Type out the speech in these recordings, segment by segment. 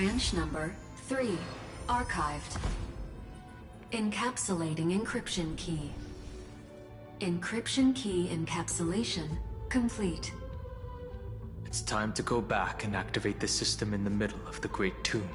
Branch number 3. Archived. Encapsulating encryption key. Encryption key encapsulation complete. It's time to go back and activate the system in the middle of the Great Tomb.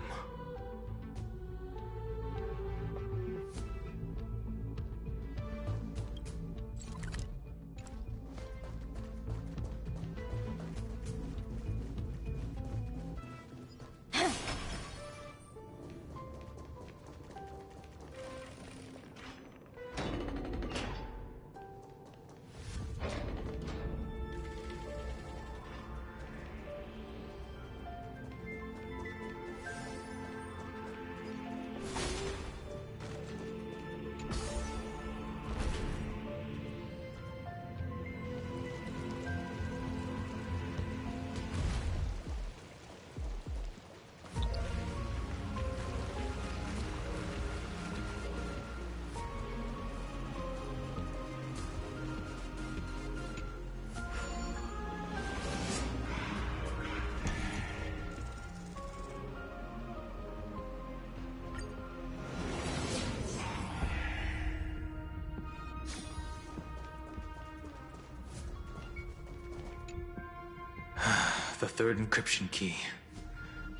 The third encryption key.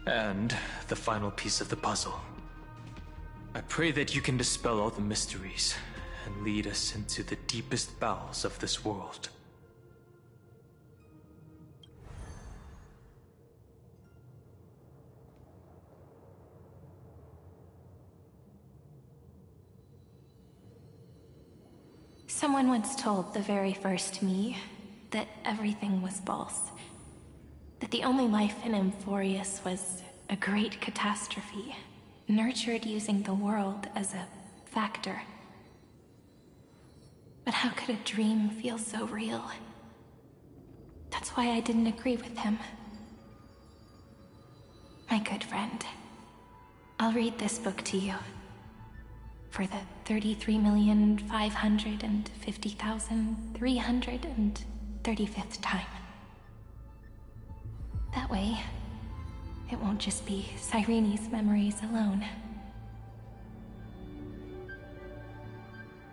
And the final piece of the puzzle. I pray that you can dispel all the mysteries and lead us into the deepest bowels of this world. Someone once told the very first me that everything was false. That the only life in Amphoreus was a great catastrophe, nurtured using the world as a factor. But how could a dream feel so real? That's why I didn't agree with him. My good friend, I'll read this book to you. For the 33,550,335th time. That way, it won't just be Cyrene's memories alone.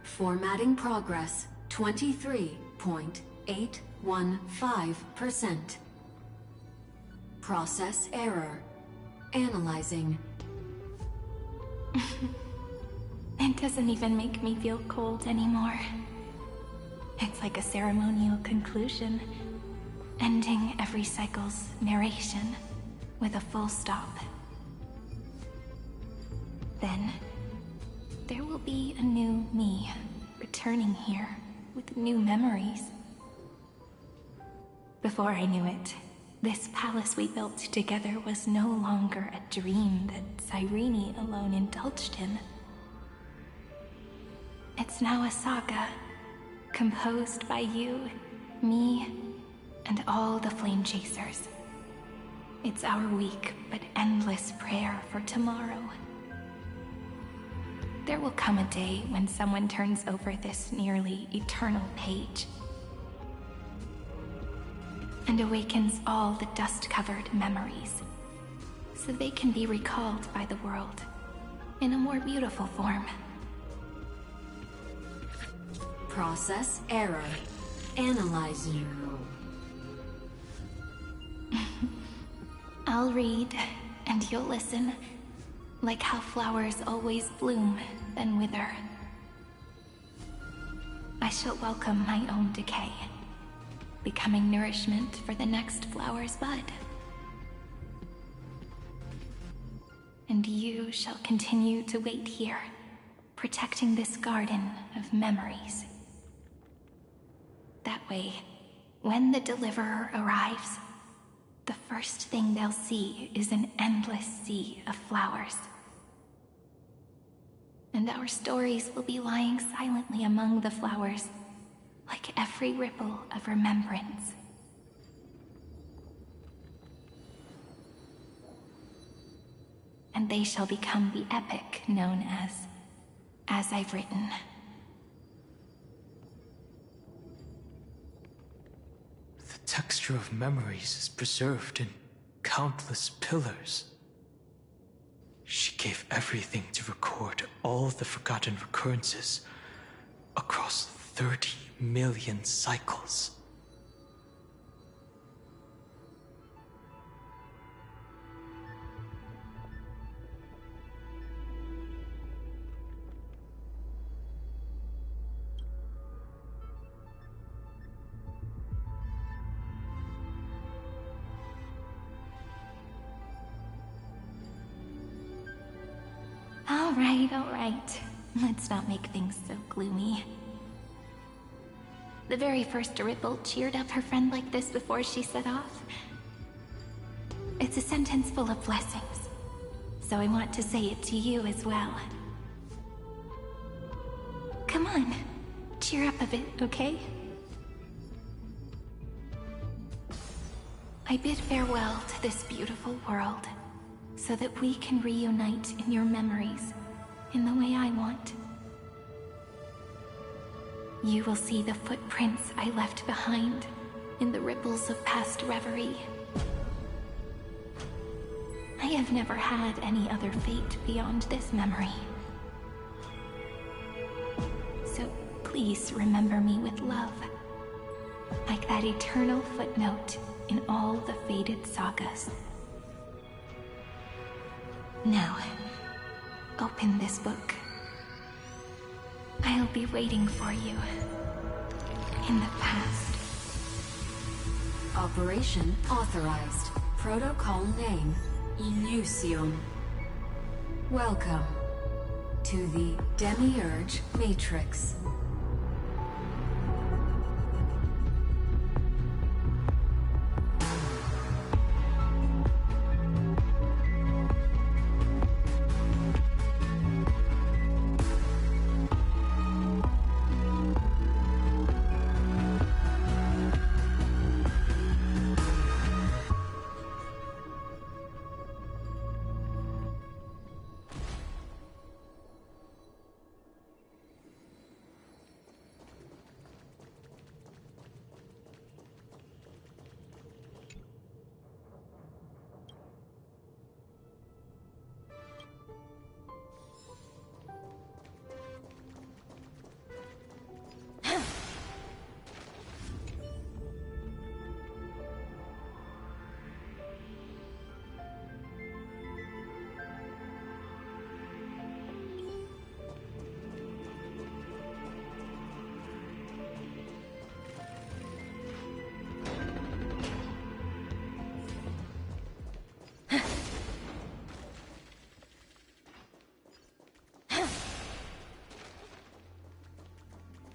Formatting progress 23.815%. Process error. Analyzing. It doesn't even make me feel cold anymore. It's like a ceremonial conclusion. Ending every cycle's narration with a full stop. Then, there will be a new me returning here with new memories. Before I knew it, this palace we built together was no longer a dream that Cyrene alone indulged in. It's now a saga, composed by you, me, and all the flame chasers. It's our weak but endless prayer for tomorrow. There will come a day when someone turns over this nearly eternal page and awakens all the dust-covered memories, so they can be recalled by the world in a more beautiful form. Process error. Analyzing. I'll read, and you'll listen, like how flowers always bloom, then wither. I shall welcome my own decay, becoming nourishment for the next flower's bud. And you shall continue to wait here, protecting this garden of memories. That way, when the Deliverer arrives, the first thing they'll see is an endless sea of flowers. And our stories will be lying silently among the flowers, like every ripple of remembrance. And they shall become the epic known as I've written. The texture of memories is preserved in countless pillars. She gave everything to record all the forgotten recurrences across 30 million cycles. All right. Let's not make things so gloomy. The very first Ripple cheered up her friend like this before she set off. It's a sentence full of blessings, so I want to say it to you as well. Come on, cheer up a bit, okay? I bid farewell to this beautiful world, so that we can reunite in your memories, in the way I want. You will see the footprints I left behind in the ripples of past reverie. I have never had any other fate beyond this memory. So please remember me with love, like that eternal footnote in all the faded sagas. Now, open this book. I'll be waiting for you in the past. Operation authorized. Protocol name, Illusion. Welcome to the Demiurge Matrix.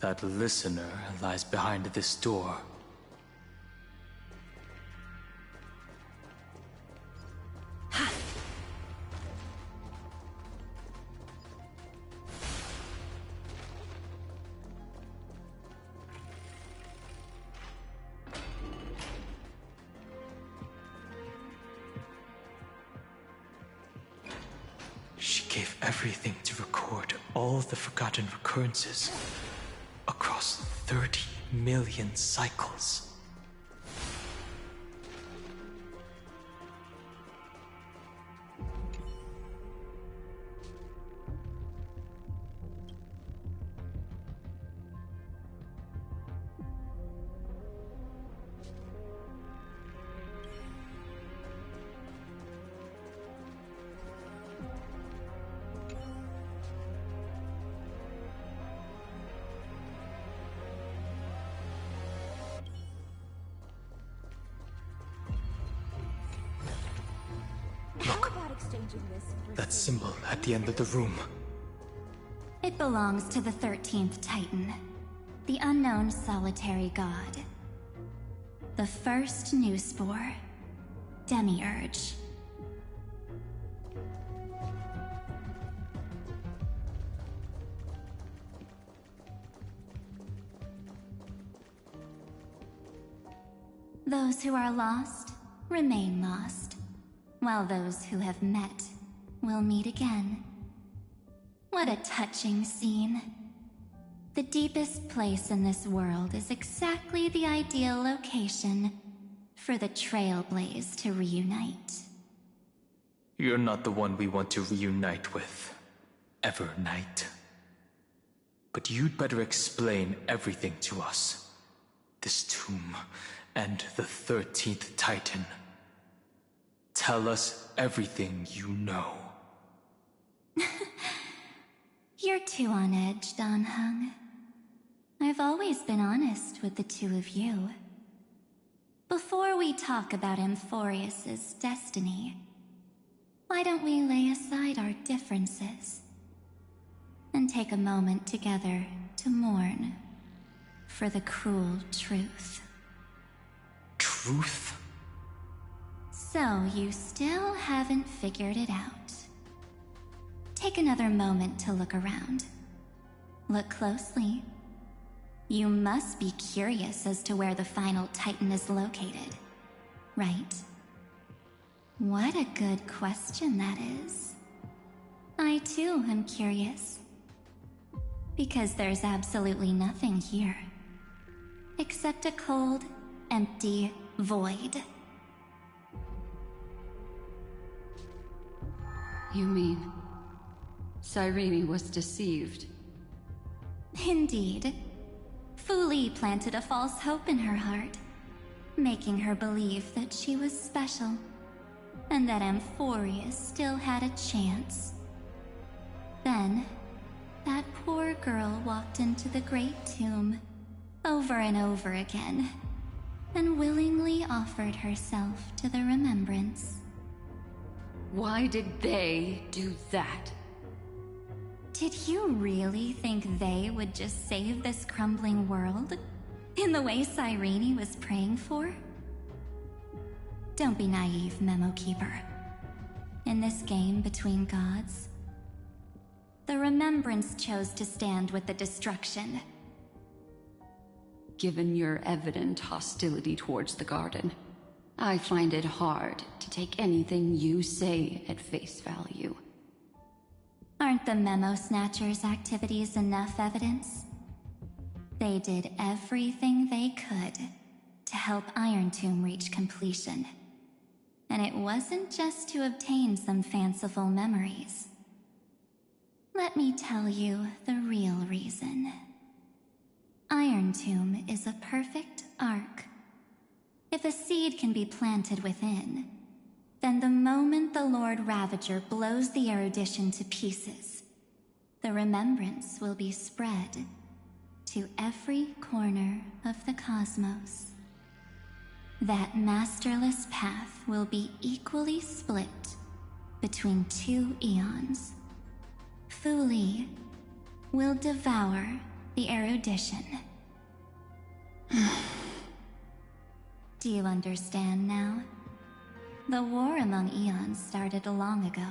That listener lies behind this door. She gave everything to record all the forgotten recurrences across 30 million cycles. That symbol at the end of the room. It belongs to the 13th Titan, the unknown solitary god. The first new spore, Demiurge. Those who are lost remain lost, while those who have met will meet again. What a touching scene. The deepest place in this world is exactly the ideal location for the Trailblazer to reunite. You're not the one we want to reunite with, Evernight. But you'd better explain everything to us. This tomb, and the 13th Titan. Tell us everything you know. You're too on edge, Donhung. I've always been honest with the two of you. Before we talk about Amphoreus' destiny, why don't we lay aside our differences and take a moment together to mourn for the cruel truth? Truth? So you still haven't figured it out. Take another moment to look around. Look closely. You must be curious as to where the final Titan is located, right? What a good question that is. I too am curious. Because there's absolutely nothing here. Except a cold, empty void. You mean Cyrene was deceived? Indeed. Fu Li planted a false hope in her heart, making her believe that she was special, and that Amphoreus still had a chance. Then, that poor girl walked into the Great Tomb, over and over again, and willingly offered herself to the Remembrance. Why did they do that? Did you really think they would just save this crumbling world? In the way Cyrene was praying for? Don't be naive, Memo Keeper. In this game between gods, the Remembrance chose to stand with the destruction. Given your evident hostility towards the Garden, I find it hard to take anything you say at face value. Aren't the Memo Snatchers' activities enough evidence? They did everything they could to help Iron Tomb reach completion. And it wasn't just to obtain some fanciful memories. Let me tell you the real reason. Iron Tomb is a perfect ark. If a seed can be planted within, then the moment the Lord Ravager blows the erudition to pieces, the Remembrance will be spread to every corner of the cosmos. That masterless path will be equally split between two eons. Fu Li will devour the erudition. Do you understand now? The war among eons started long ago.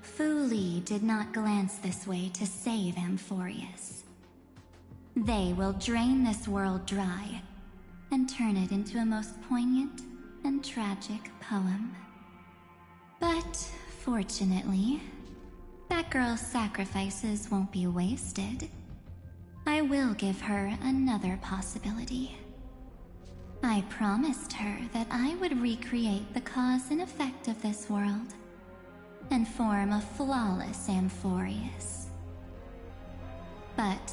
Fu Li did not glance this way to save Amphoreus. They will drain this world dry and turn it into a most poignant and tragic poem. But fortunately, that girl's sacrifices won't be wasted. I will give her another possibility. I promised her that I would recreate the cause and effect of this world and form a flawless Amphoreus. But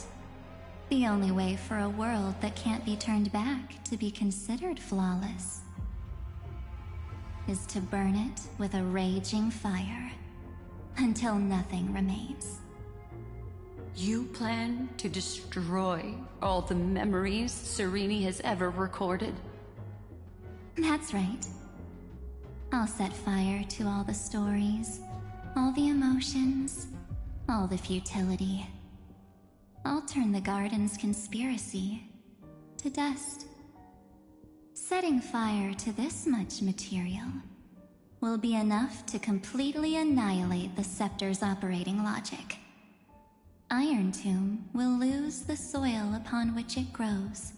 the only way for a world that can't be turned back to be considered flawless is to burn it with a raging fire until nothing remains. You plan to destroy all the memories Cyrene has ever recorded? That's right. I'll set fire to all the stories, all the emotions, all the futility. I'll turn the Garden's conspiracy to dust. Setting fire to this much material will be enough to completely annihilate the Scepter's operating logic. Iron Tomb will lose the soil upon which it grows,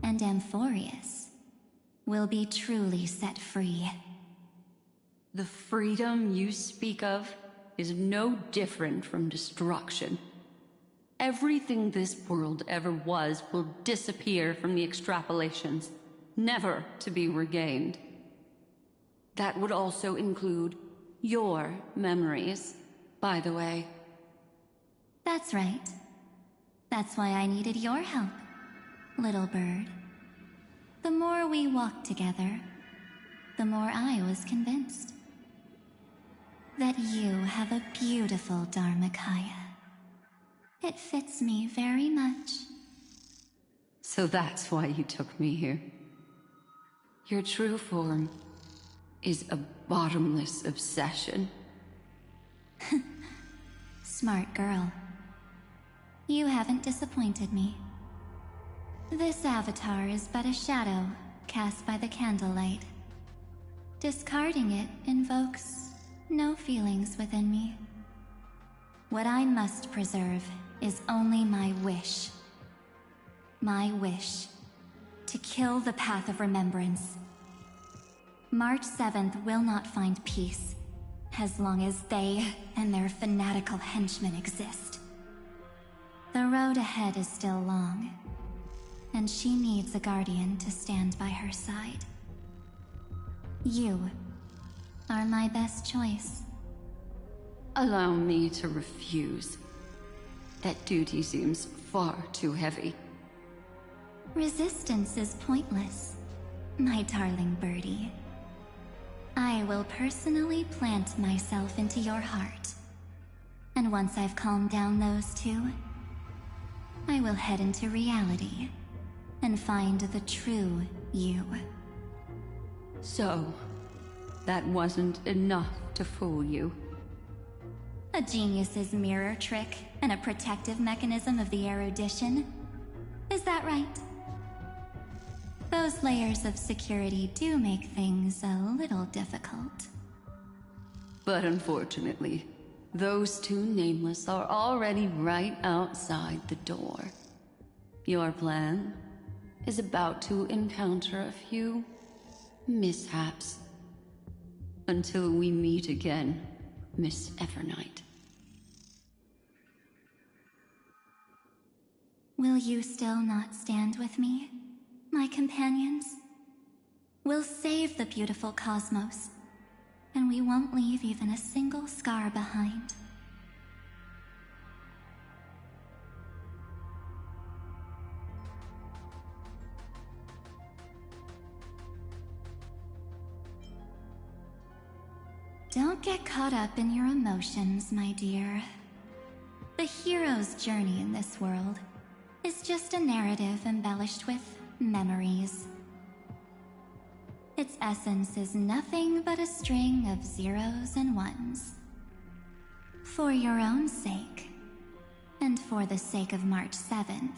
and Amphoreus will be truly set free. The freedom you speak of is no different from destruction. Everything this world ever was will disappear from the extrapolations, never to be regained. That would also include your memories, by the way. That's right. That's why I needed your help, little bird. The more we walked together, the more I was convinced that you have a beautiful Dharmakaya. It fits me very much. So that's why you took me here. Your true form is a bottomless obsession. Smart girl. You haven't disappointed me. This avatar is but a shadow cast by the candlelight. Discarding it invokes no feelings within me. What I must preserve is only my wish. My wish to kill the Path of Remembrance. March 7th will not find peace as long as they and their fanatical henchmen exist. The road ahead is still long, and she needs a guardian to stand by her side. You are my best choice. Allow me to refuse. That duty seems far too heavy. Resistance is pointless, my darling birdie. I will personally plant myself into your heart. And once I've calmed down those two, I will head into reality and find the true you. So, that wasn't enough to fool you. A genius's mirror trick and a protective mechanism of the erudition. Is that right? Those layers of security do make things a little difficult. But unfortunately, those two nameless are already right outside the door. Your plan is about to encounter a few mishaps. Until we meet again, Miss Evernight. Will you still not stand with me, my companions? We'll save the beautiful cosmos, and we won't leave even a single scar behind. Don't get caught up in your emotions, my dear. The hero's journey in this world is just a narrative embellished with memories. Its essence is nothing but a string of zeros and ones. For your own sake, and for the sake of March 7th,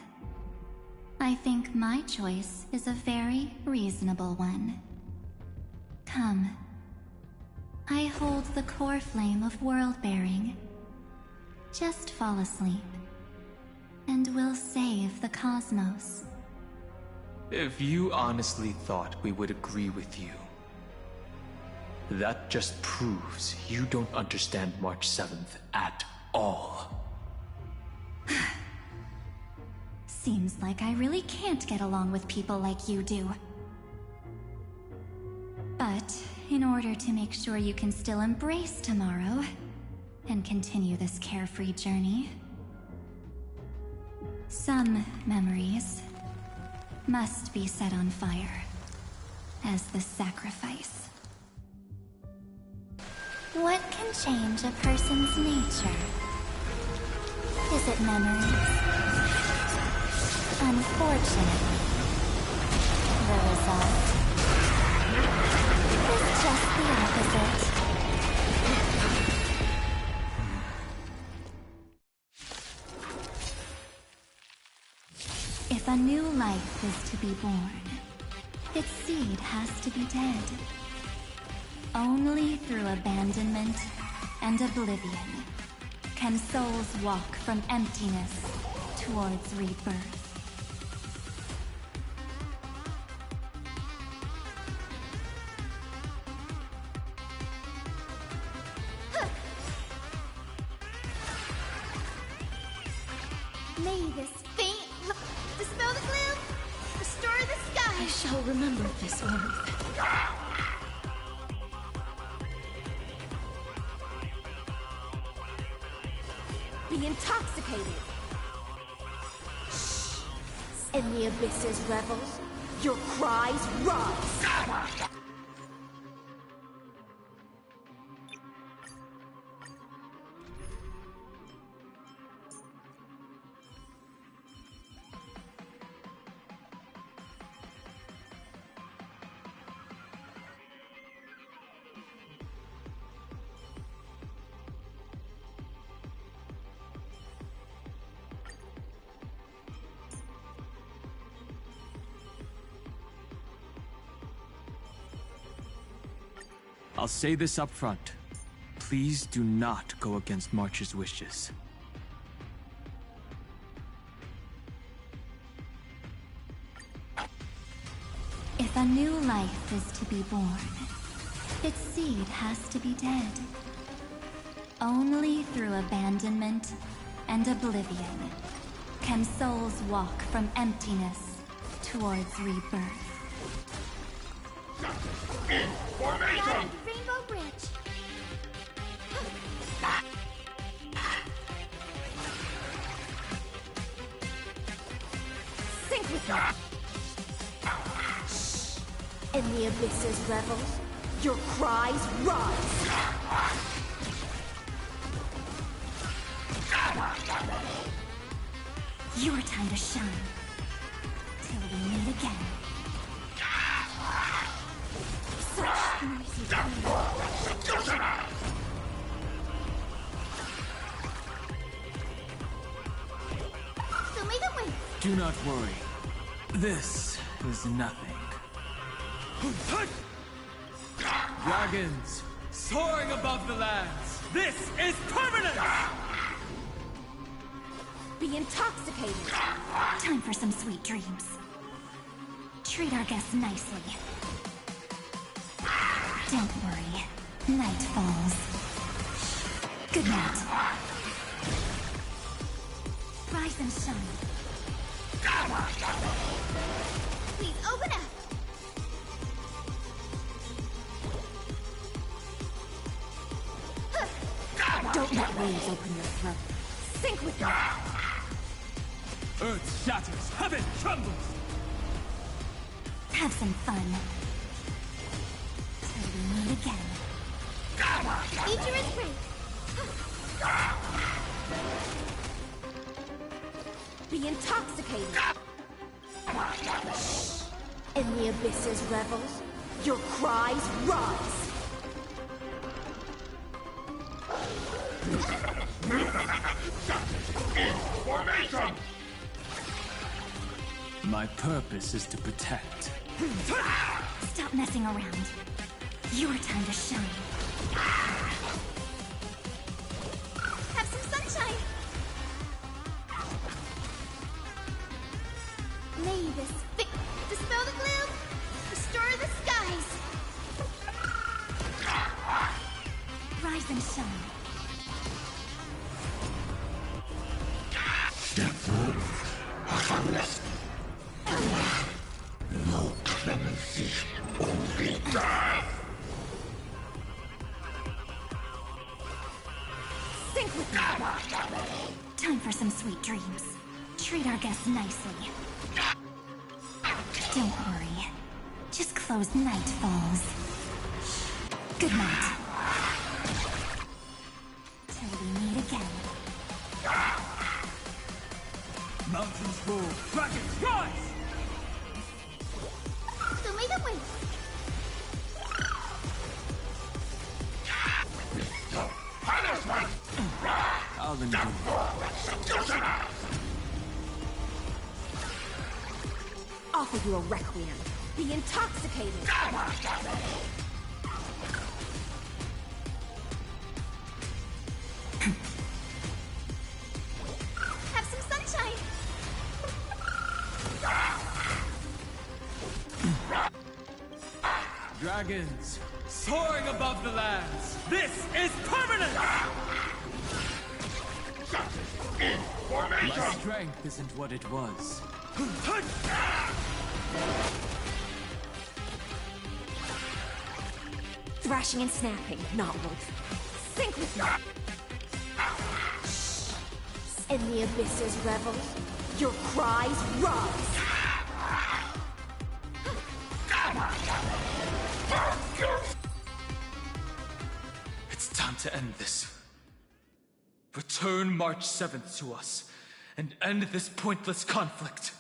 I think my choice is a very reasonable one. Come. I hold the core flame of world-bearing. Just fall asleep, and we'll save the cosmos. If you honestly thought we would agree with you, that just proves you don't understand March 7th at all. Seems like I really can't get along with people like you do. But in order to make sure you can still embrace tomorrow and continue this carefree journey, some memories must be set on fire as the sacrifice. What can change a person's nature? Is it memories? Unfortunately, the result is just the opposite. If a new life is to be born, its seed has to be dead. Only through abandonment and oblivion can souls walk from emptiness towards rebirth. May this faint dispel the gloom, restore the sky. I shall remember this warmth. Be intoxicated. In the abyss's revels, your cries rise. I'll say this up front. Please do not go against March's wishes. If a new life is to be born, its seed has to be dead. Only through abandonment and oblivion can souls walk from emptiness towards rebirth. Formation! Rainbow Bridge. Sync with me. In the abyss's revels, your cries rise. Your time to shine. Till we meet again. Such noisy pain. So may the wind. Do not worry. This is nothing. Dragons, soaring above the lands. This is permanent! Be intoxicated. Time for some sweet dreams. Treat our guests nicely. Don't worry. Night falls. Good night. Rise and shine. Please open up. Don't let waves open your throat. Sync with me. Earth shatters, heaven trembles! Have some fun. Till we meet again. Nature is great. Be intoxicated. In the abyss's revels, your cries rise. Formation! My purpose is to protect. Stop messing around. Your time to shine. Have some sunshine. May this dispel the gloom, restore the skies. Rise and shine. No clemency, only death! Sync with me. Time for some sweet dreams. Treat our guests nicely. Don't worry. Just close night falls. Good night. Till we meet again. Mountains roar, dragons rise! So may the wind. I'll endure. Offer you a requiem. Be intoxicated. Have some sunshine. Dragons, soaring above the lands. This is permanent! My strength isn't what it was. Thrashing and snapping, not wolf. Sync with me. In the abyss's revels, your cries rise. It's time to end this. Return March 7th to us, and end this pointless conflict.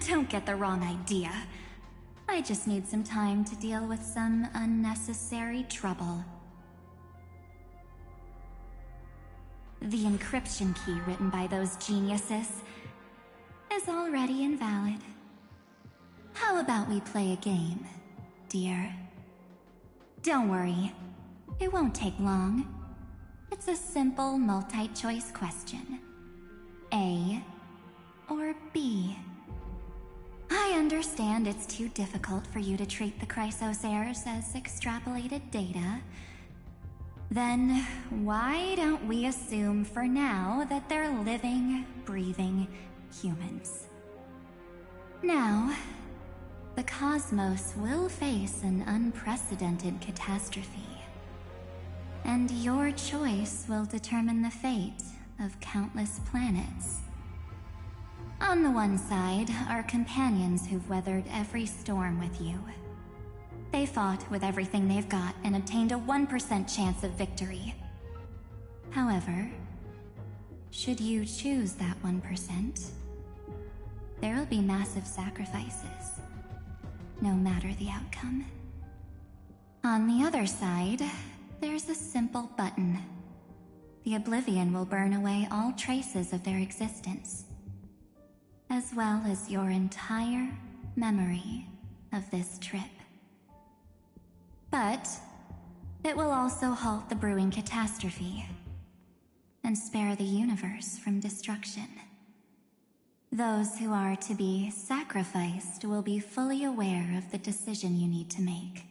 Don't get the wrong idea. I just need some time to deal with some unnecessary trouble. The encryption key written by those geniuses is already invalid. How about we play a game, dear? Don't worry, it won't take long. It's a simple multi-choice question. A or B? I understand it's too difficult for you to treat the Chrysosairs as extrapolated data. Then why don't we assume for now that they're living, breathing humans? Now, the cosmos will face an unprecedented catastrophe, and your choice will determine the fate of countless planets. On the one side are companions who've weathered every storm with you. They fought with everything they've got and obtained a 1% chance of victory. However, should you choose that 1%, there'll be massive sacrifices, no matter the outcome. On the other side, there's a simple button. The Oblivion will burn away all traces of their existence, as well as your entire memory of this trip. But it will also halt the brewing catastrophe and spare the universe from destruction. Those who are to be sacrificed will be fully aware of the decision you need to make.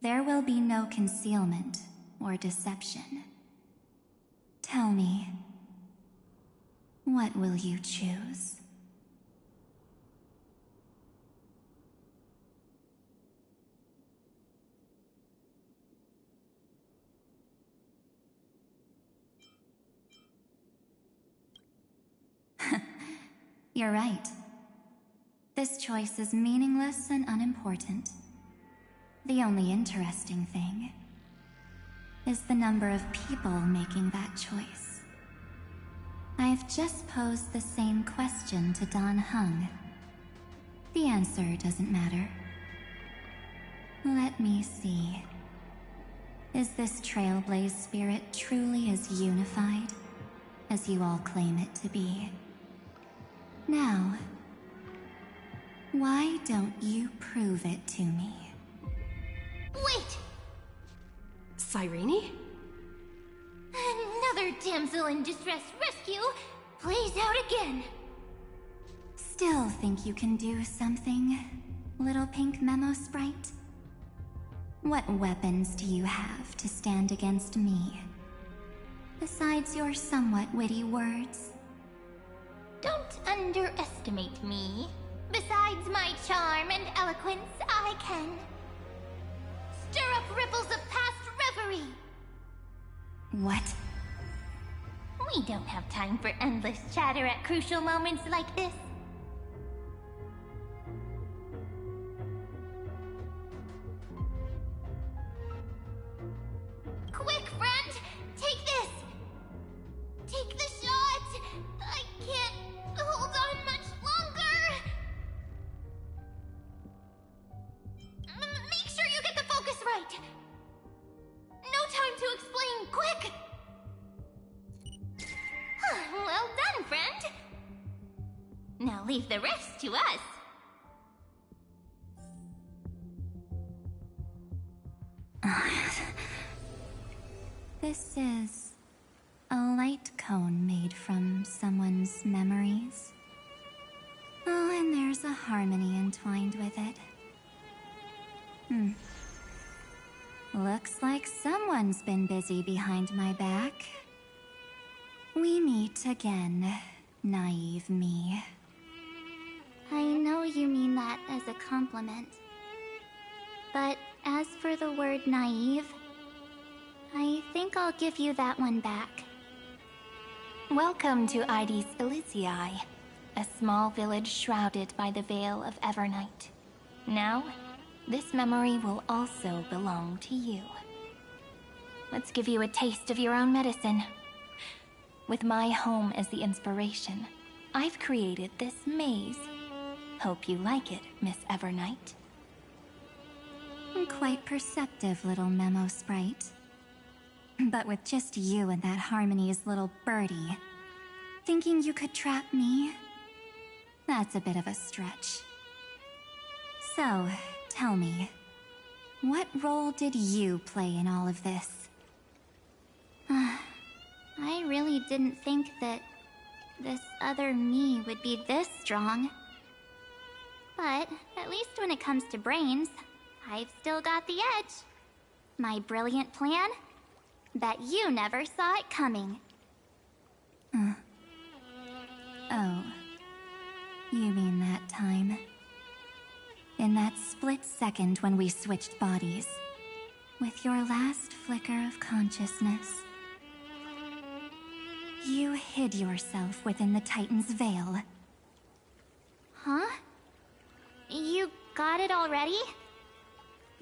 There will be no concealment or deception. Tell me, what will you choose? You're right. This choice is meaningless and unimportant. The only interesting thing is the number of people making that choice. I've just posed the same question to Don Hung. The answer doesn't matter. Let me see. Is this Trailblaze spirit truly as unified as you all claim it to be? Now, why don't you prove it to me? Wait! Cyrene? Another damsel in distress rescue plays out again. Still think you can do something, little pink memo sprite? What weapons do you have to stand against me, besides your somewhat witty words? Don't underestimate me. Besides my charm and eloquence, I can stir up ripples of past reverie. What? We don't have time for endless chatter at crucial moments like this. Quick, friend! Take this! Take the shot! I can't hold on much longer! Make sure you get the focus right! No time to explain, quick! Well done, friend! Now leave the rest to us. This is a light cone made from someone's memories. Oh, and there's a harmony entwined with it. Looks like someone's been busy behind my back. We meet again, naive me. I know you mean that as a compliment. But as for the word naive, I think I'll give you that one back. Welcome to Ides Elysiae, a small village shrouded by the veil of Evernight. Now, this memory will also belong to you. Let's give you a taste of your own medicine. With my home as the inspiration, I've created this maze. Hope you like it, Miss Evernight. Quite perceptive, little memo sprite. But with just you and that Harmony's little birdie, thinking you could trap me? That's a bit of a stretch. So, tell me, what role did you play in all of this? I really didn't think that this other me would be this strong. But at least when it comes to brains, I've still got the edge. My brilliant plan? Bet you never saw it coming. Oh. You mean that time? In that split second when we switched bodies. With your last flicker of consciousness. You hid yourself within the Titan's veil. Huh? You got it already?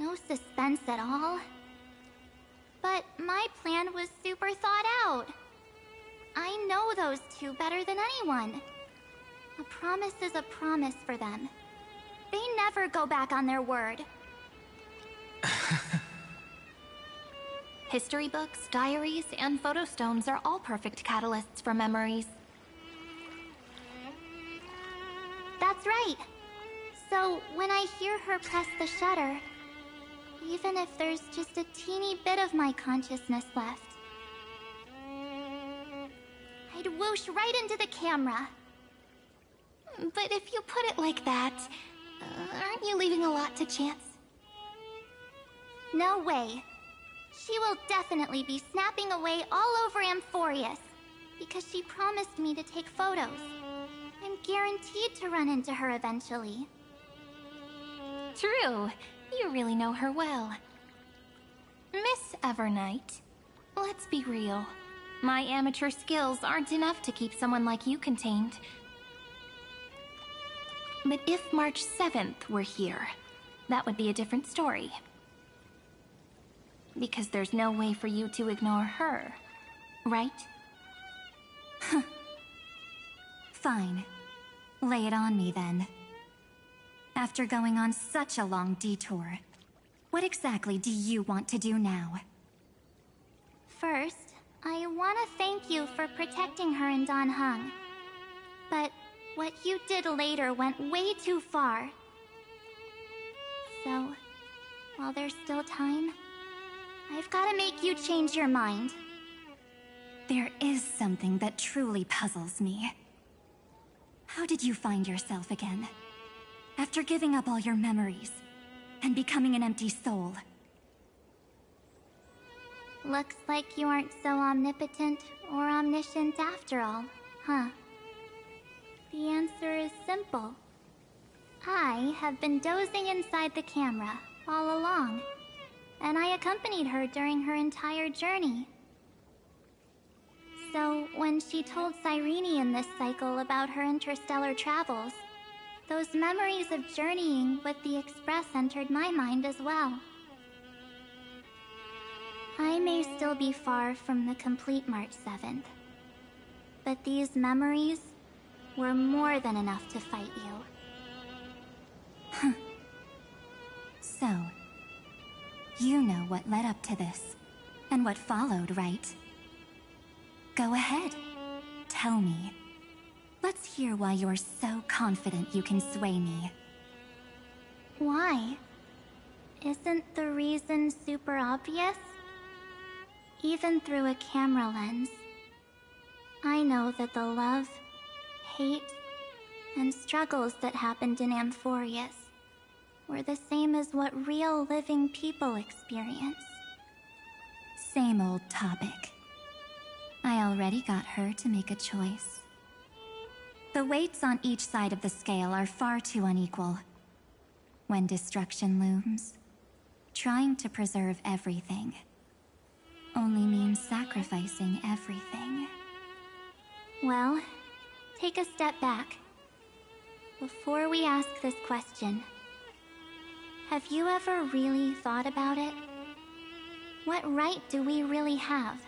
No suspense at all? But my plan was super thought out. I know those two better than anyone. A promise is a promise for them. They never go back on their word. History books, diaries, and photo stones are all perfect catalysts for memories. That's right. So when I hear her press the shutter, even if there's just a teeny bit of my consciousness left, I'd whoosh right into the camera. But if you put it like that, aren't you leaving a lot to chance? No way. She will definitely be snapping away all over Amphoreus, because she promised me to take photos. I'm guaranteed to run into her eventually. True. You really know her well. Miss Evernight, let's be real. My amateur skills aren't enough to keep someone like you contained. But if March 7th were here, that would be a different story. Because there's no way for you to ignore her, right? Fine. Lay it on me then. After going on such a long detour, what exactly do you want to do now? First, I want to thank you for protecting her and Don Hung. But what you did later went way too far. So, while there's still time, I've got to make you change your mind. There is something that truly puzzles me. How did you find yourself again? After giving up all your memories and becoming an empty soul. Looks like you aren't so omnipotent or omniscient after all, huh? The answer is simple. I have been dozing inside the camera all along, and I accompanied her during her entire journey. So when she told Cyrene in this cycle about her interstellar travels, those memories of journeying with the Express entered my mind as well. I may still be far from the complete March 7th, but these memories were more than enough to fight you. So, you know what led up to this, and what followed, right? Go ahead. Tell me. Let's hear why you're so confident you can sway me. Why? Isn't the reason super obvious? Even through a camera lens, I know that the love, hate, and struggles that happened in Amphoreus were the same as what real living people experience. Same old topic. I already got her to make a choice. The weights on each side of the scale are far too unequal. When destruction looms, trying to preserve everything only means sacrificing everything. Well, take a step back. Before we ask this question, have you ever really thought about it? What right do we really have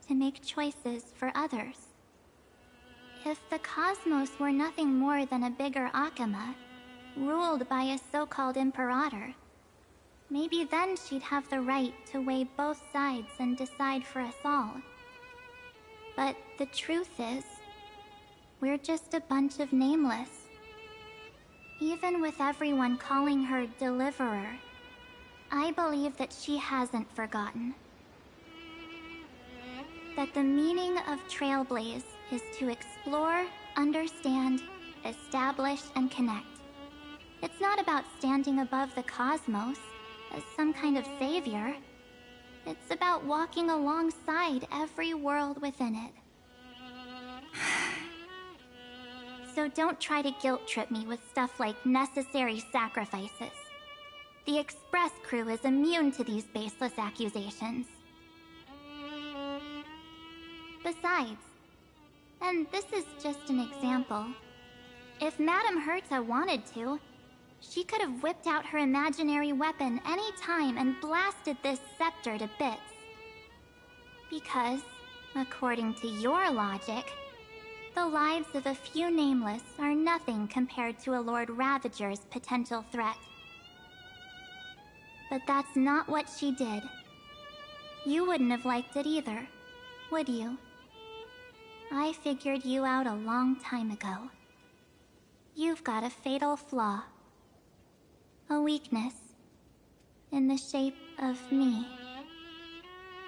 to make choices for others? If the cosmos were nothing more than a bigger Akama, ruled by a so-called Imperator, maybe then she'd have the right to weigh both sides and decide for us all. But the truth is, we're just a bunch of nameless. Even with everyone calling her Deliverer, I believe that she hasn't forgotten. That the meaning of Trailblaze is to explore, understand, establish, and connect. It's not about standing above the cosmos as some kind of savior. It's about walking alongside every world within it. So don't try to guilt-trip me with stuff like necessary sacrifices. The Express crew is immune to these baseless accusations. Besides, and this is just an example, if Madame Herta wanted to, she could have whipped out her imaginary weapon any time and blasted this scepter to bits. Because, according to your logic, the lives of a few nameless are nothing compared to a Lord Ravager's potential threat. But that's not what she did. You wouldn't have liked it either, would you? I figured you out a long time ago. You've got a fatal flaw. A weakness. In the shape of me.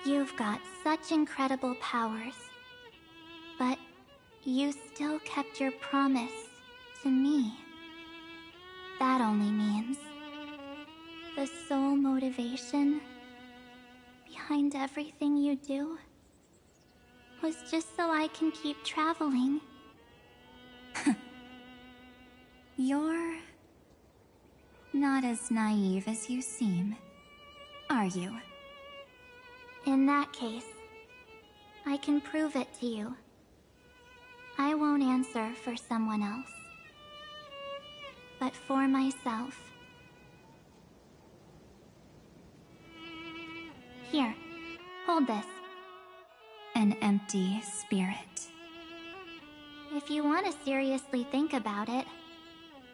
You've got such incredible powers. But you still kept your promise to me. That only means the sole motivation behind everything you do was just so I can keep traveling. You're not as naive as you seem, are you? In that case, I can prove it to you. I won't answer for someone else, but for myself. Here, hold this. An empty spirit. If you want to seriously think about it,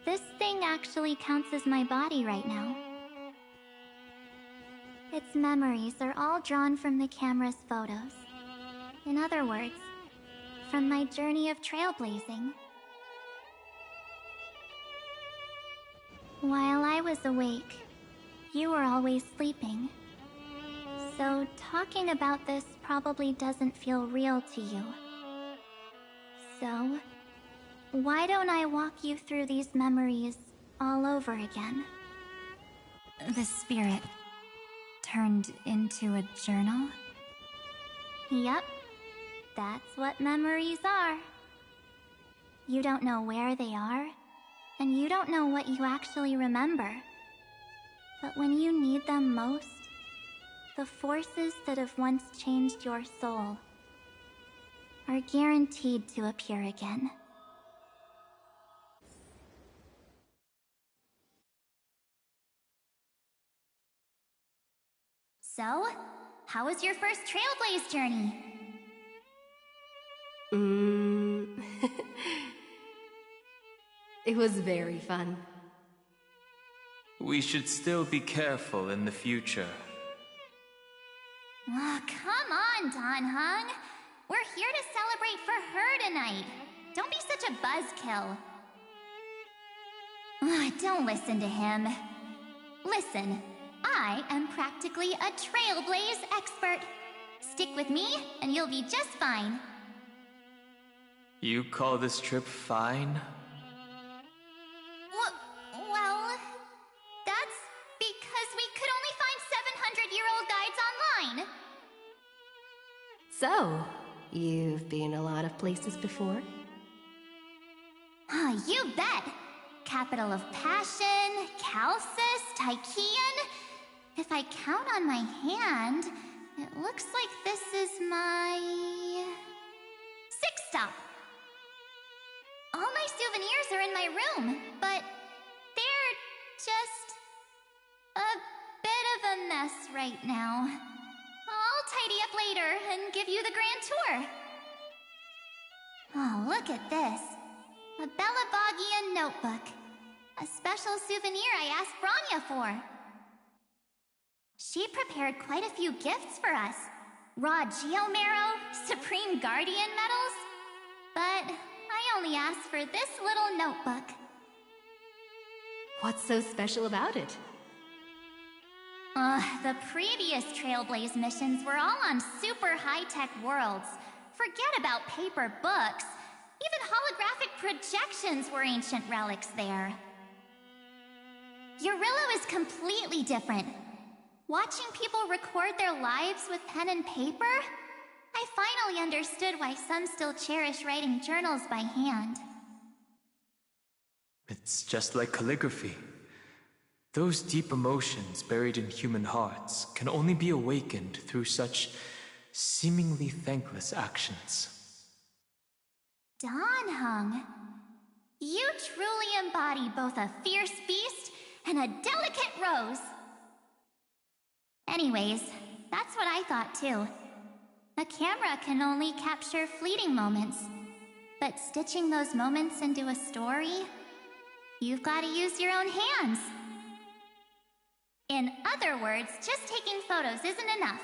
this thing actually counts as my body right now. Its memories are all drawn from the camera's photos. In other words, from my journey of trailblazing. While I was awake, you were always sleeping. So talking about this probably doesn't feel real to you. So, why don't I walk you through these memories all over again? The spirit turned into a journal? Yep, that's what memories are. You don't know where they are, and you don't know what you actually remember. But when you need them most, the forces that have once changed your soul are guaranteed to appear again. So, how was your first Trailblaze journey? It was very fun. We should still be careful in the future. Oh, come on, Don Hung. We're here to celebrate for her tonight. Don't be such a buzzkill. Don't listen to him. Listen, I am practically a Trailblaze expert. Stick with me, and you'll be just fine. You call this trip fine? Well, that's because we could only find 700-year-old guides online. So, you've been a lot of places before? You bet! Capital of Passion, Calcis, Tychean. If I count on my hand, it looks like this is my... 6th stop! All my souvenirs are in my room, but they're just a bit of a mess right now. I'll tidy up later and give you the grand tour. Oh, look at this. A Belabogian notebook. A special souvenir I asked Branya for. She prepared quite a few gifts for us. Raw Geomarrow, Supreme Guardian medals. But I only asked for this little notebook. What's so special about it? The previous Trailblaze missions were all on super high-tech worlds. Forget about paper books. Even holographic projections were ancient relics there. Eurillo is completely different. Watching people record their lives with pen and paper, I finally understood why some still cherish writing journals by hand. It's just like calligraphy. Those deep emotions buried in human hearts can only be awakened through such seemingly thankless actions. Danheng, you truly embody both a fierce beast and a delicate rose. Anyways, that's what I thought too. A camera can only capture fleeting moments, but stitching those moments into a story, you've got to use your own hands. In other words, just taking photos isn't enough.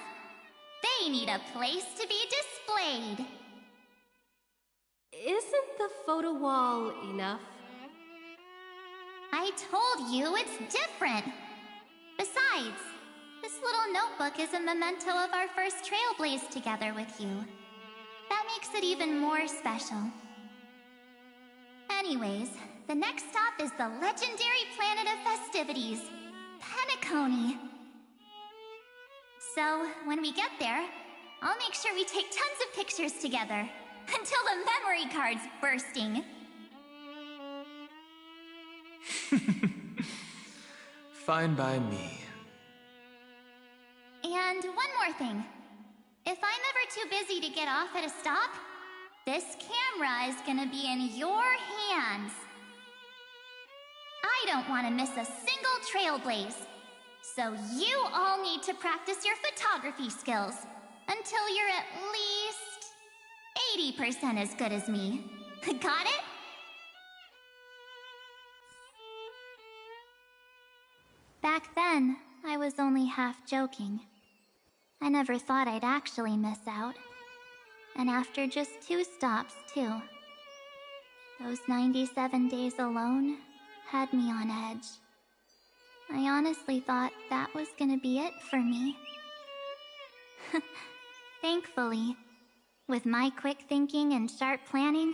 They need a place to be displayed. Isn't the photo wall enough? I told you it's different. Besides, this little notebook is a memento of our first Trailblaze together with you. That makes it even more special. Anyways, the next stop is the legendary planet of festivities, Penacony. So, when we get there, I'll make sure we take tons of pictures together, until the memory card's bursting. Fine by me. And one more thing. If I'm ever too busy to get off at a stop, this camera is gonna be in your hands. I don't want to miss a single Trailblaze. So you all need to practice your photography skills until you're at least 80% as good as me. Got it? Back then, I was only half joking. I never thought I'd actually miss out. And after just 2 stops, too. Those 97 days alone had me on edge. I honestly thought that was gonna be it for me. Thankfully, with my quick thinking and sharp planning,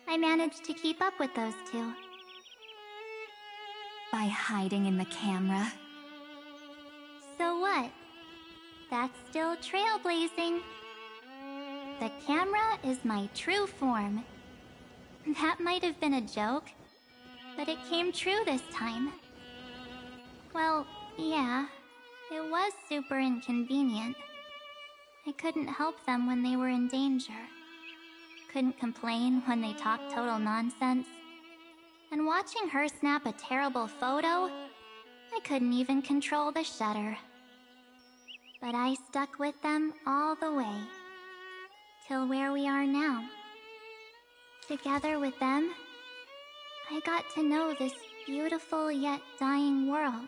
I managed to keep up with those 2. By hiding in the camera. So what? That's still trailblazing. The camera is my true form. That might have been a joke, but it came true this time. Well, yeah, it was super inconvenient. I couldn't help them when they were in danger. Couldn't complain when they talked total nonsense. And watching her snap a terrible photo, I couldn't even control the shutter. But I stuck with them all the way, till where we are now. Together with them, I got to know this beautiful yet dying world.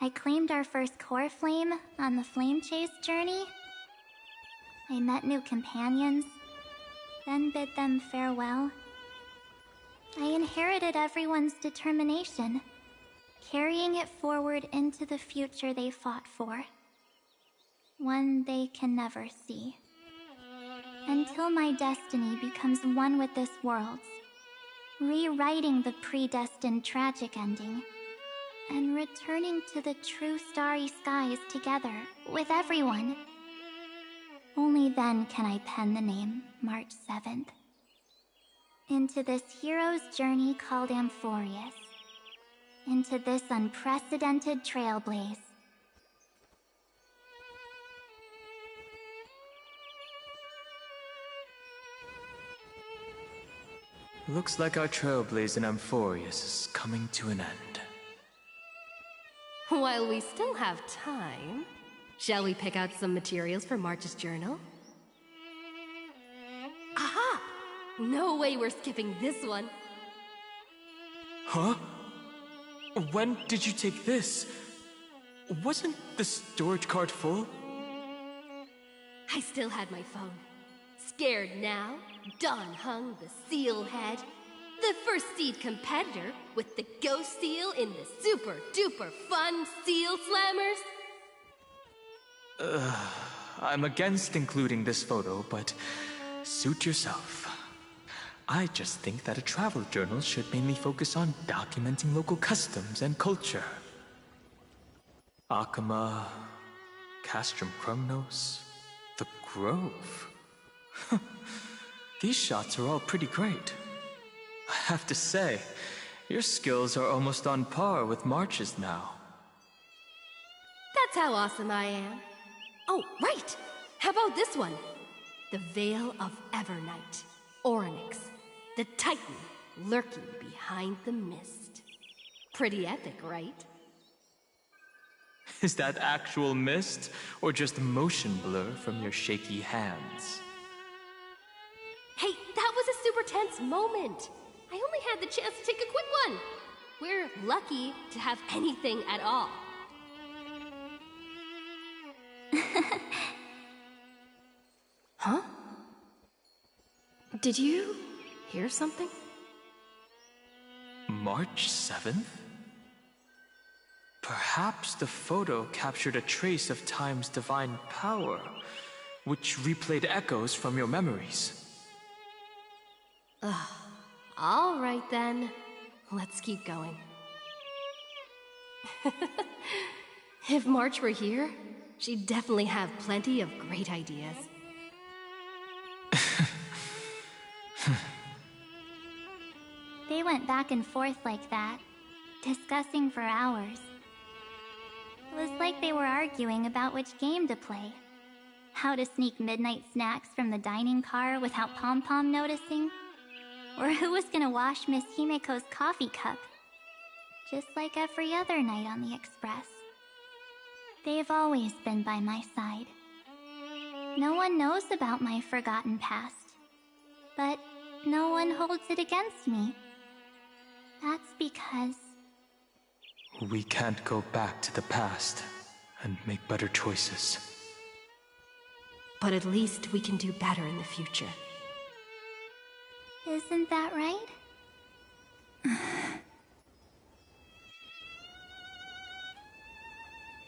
I claimed our first core flame on the flame chase journey. I met new companions, then bid them farewell. I inherited everyone's determination, carrying it forward into the future they fought for. One they can never see. Until my destiny becomes one with this world's, rewriting the predestined tragic ending, and returning to the true starry skies together with everyone. Only then can I pen the name March 7th. into this hero's journey called Amphoreus. Into this unprecedented trailblaze. Looks like our Trailblazer in Amphoreus is coming to an end. While we still have time, shall we pick out some materials for March's journal? Aha! No way we're skipping this one. Huh? When did you take this? Wasn't the storage cart full? I still had my phone. Scared now, Dawn hung the seal head. The first seed competitor with the ghost seal in the super duper fun seal slammers. I'm against including this photo, but suit yourself. I just think that a travel journal should mainly focus on documenting local customs and culture. Akama, Castrum Krumnos, the Grove. These shots are all pretty great. I have to say, your skills are almost on par with March's now. That's how awesome I am. Oh, right! How about this one? The Veil of Evernight. Orynyx, the Titan lurking behind the mist. Pretty epic, right? Is that actual mist, or just motion blur from your shaky hands? Hey, that was a super tense moment. I only had the chance to take a quick one. We're lucky to have anything at all. Huh? Did you hear something? March 7th? Perhaps the photo captured a trace of time's divine power, which replayed echoes from your memories. All right then. Let's keep going. If March were here, she'd definitely have plenty of great ideas. They went back and forth like that, discussing for hours. It was like they were arguing about which game to play. How to sneak midnight snacks from the dining car without Pom-Pom noticing. Or who was gonna wash Miss Himeko's coffee cup. Just like every other night on the Express. They've always been by my side. No one knows about my forgotten past. But no one holds it against me. That's because... We can't go back to the past and make better choices. But at least we can do better in the future. Isn't that right?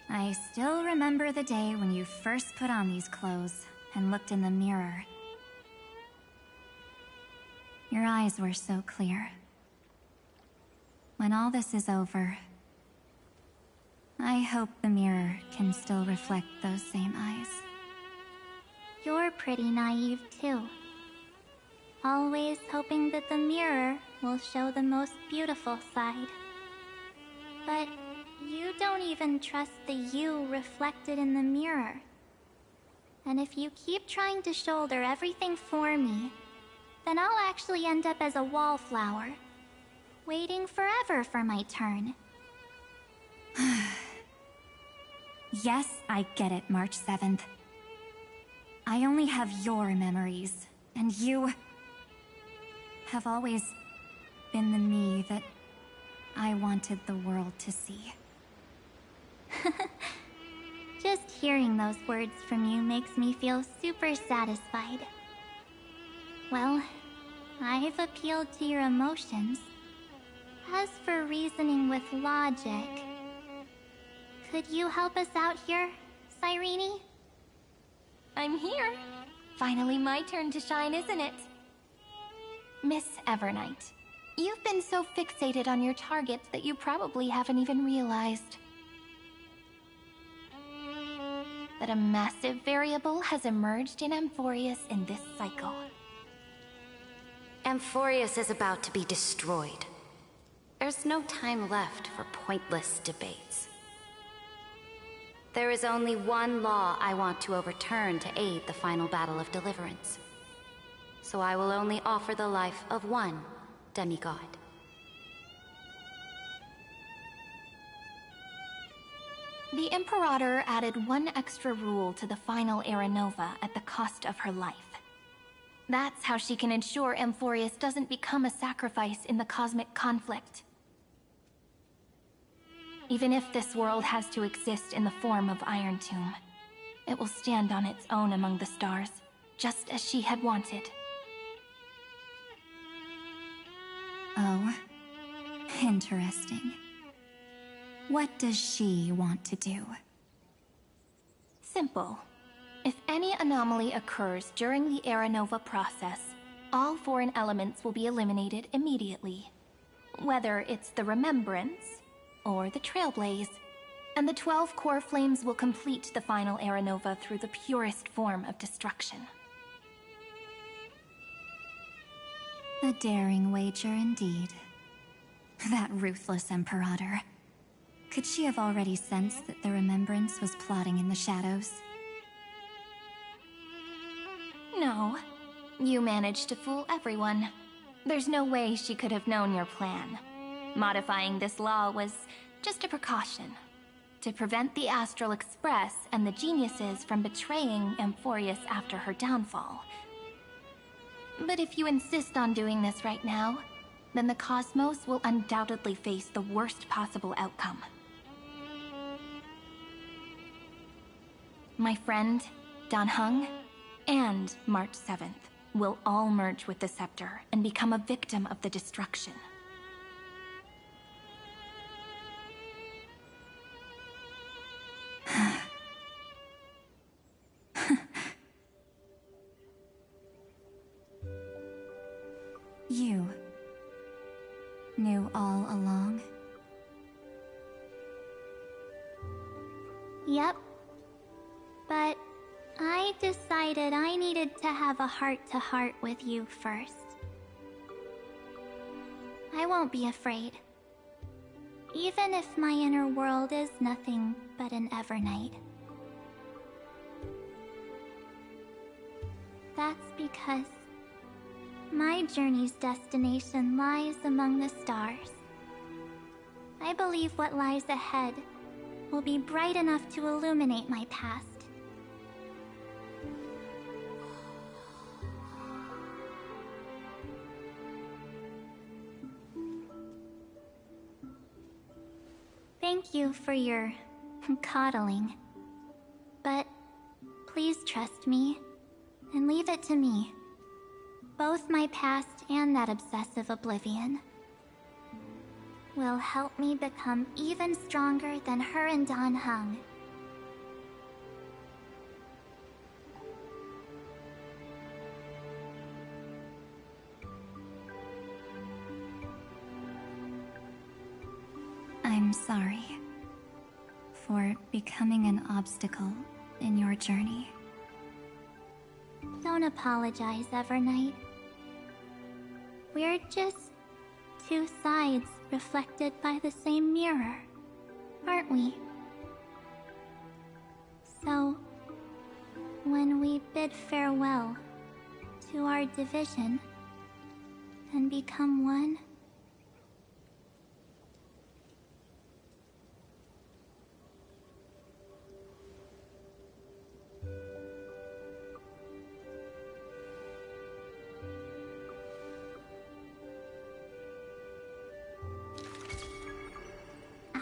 I still remember the day when you first put on these clothes and looked in the mirror. Your eyes were so clear. When all this is over, I hope the mirror can still reflect those same eyes. You're pretty naive, too. Always hoping that the mirror will show the most beautiful side. But you don't even trust the you reflected in the mirror. And if you keep trying to shoulder everything for me, then I'll actually end up as a wallflower, waiting forever for my turn. Yes, I get it, March 7th. I only have your memories, and you have always been the me that I wanted the world to see. Just hearing those words from you makes me feel super satisfied. Well, I've appealed to your emotions. As for reasoning with logic, could you help us out here, Cyrene? I'm here. Finally my turn to shine, isn't it? Miss Evernight, you've been so fixated on your targets that you probably haven't even realized that a massive variable has emerged in Amphoreus in this cycle. Amphoreus is about to be destroyed. There's no time left for pointless debates. There is only one law I want to overturn to aid the final battle of deliverance. So I will only offer the life of one demigod. The Imperator added one extra rule to the final Era Nova at the cost of her life. That's how she can ensure Amphoreus doesn't become a sacrifice in the cosmic conflict. Even if this world has to exist in the form of Iron Tomb, it will stand on its own among the stars, just as she had wanted. Oh, interesting. What does she want to do? Simple. If any anomaly occurs during the Era Nova process, all foreign elements will be eliminated immediately. Whether it's the Remembrance or the Trailblaze, and the 12 core flames will complete the final Era Nova through the purest form of destruction. A daring wager indeed. That ruthless Imperator. Could she have already sensed that the Remembrance was plotting in the shadows? No. You managed to fool everyone. There's no way she could have known your plan. Modifying this law was just a precaution, to prevent the Astral Express and the geniuses from betraying Amphoreus after her downfall. But if you insist on doing this right now, then the cosmos will undoubtedly face the worst possible outcome. My friend, Dan Heng, and March 7th will all merge with the Scepter and become a victim of the destruction. You knew all along? Yep. But I decided I needed to have a heart-to-heart with you first. I won't be afraid. Even if my inner world is nothing but an Evernight. That's because my journey's destination lies among the stars. I believe what lies ahead will be bright enough to illuminate my past. Thank you for your coddling. But please trust me and leave it to me. Both my past and that obsessive oblivion will help me become even stronger than her and Dan Heng. I'm sorry for becoming an obstacle in your journey. Don't apologize, Evernight. We're just two sides reflected by the same mirror, aren't we? So, when we bid farewell to our division and become one,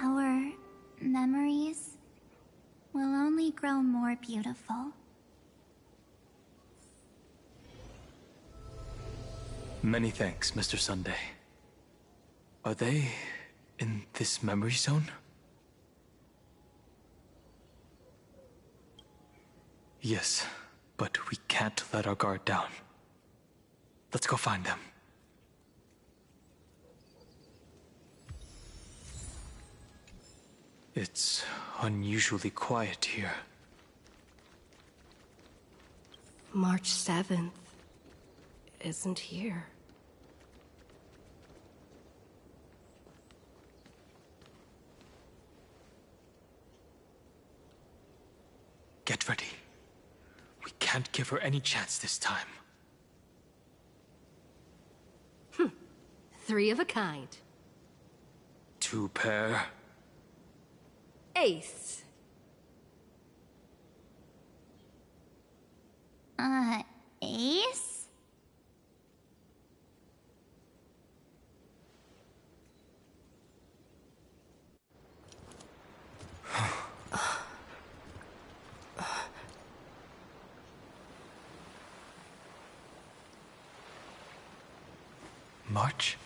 our memories will only grow more beautiful. Many thanks, Mr. Sunday. Are they in this memory zone? Yes, but we can't let our guard down. Let's go find them. It's unusually quiet here. March 7th isn't here. Get ready. We can't give her any chance this time. 3 of a kind. 2 pair. Ace. Ace? March?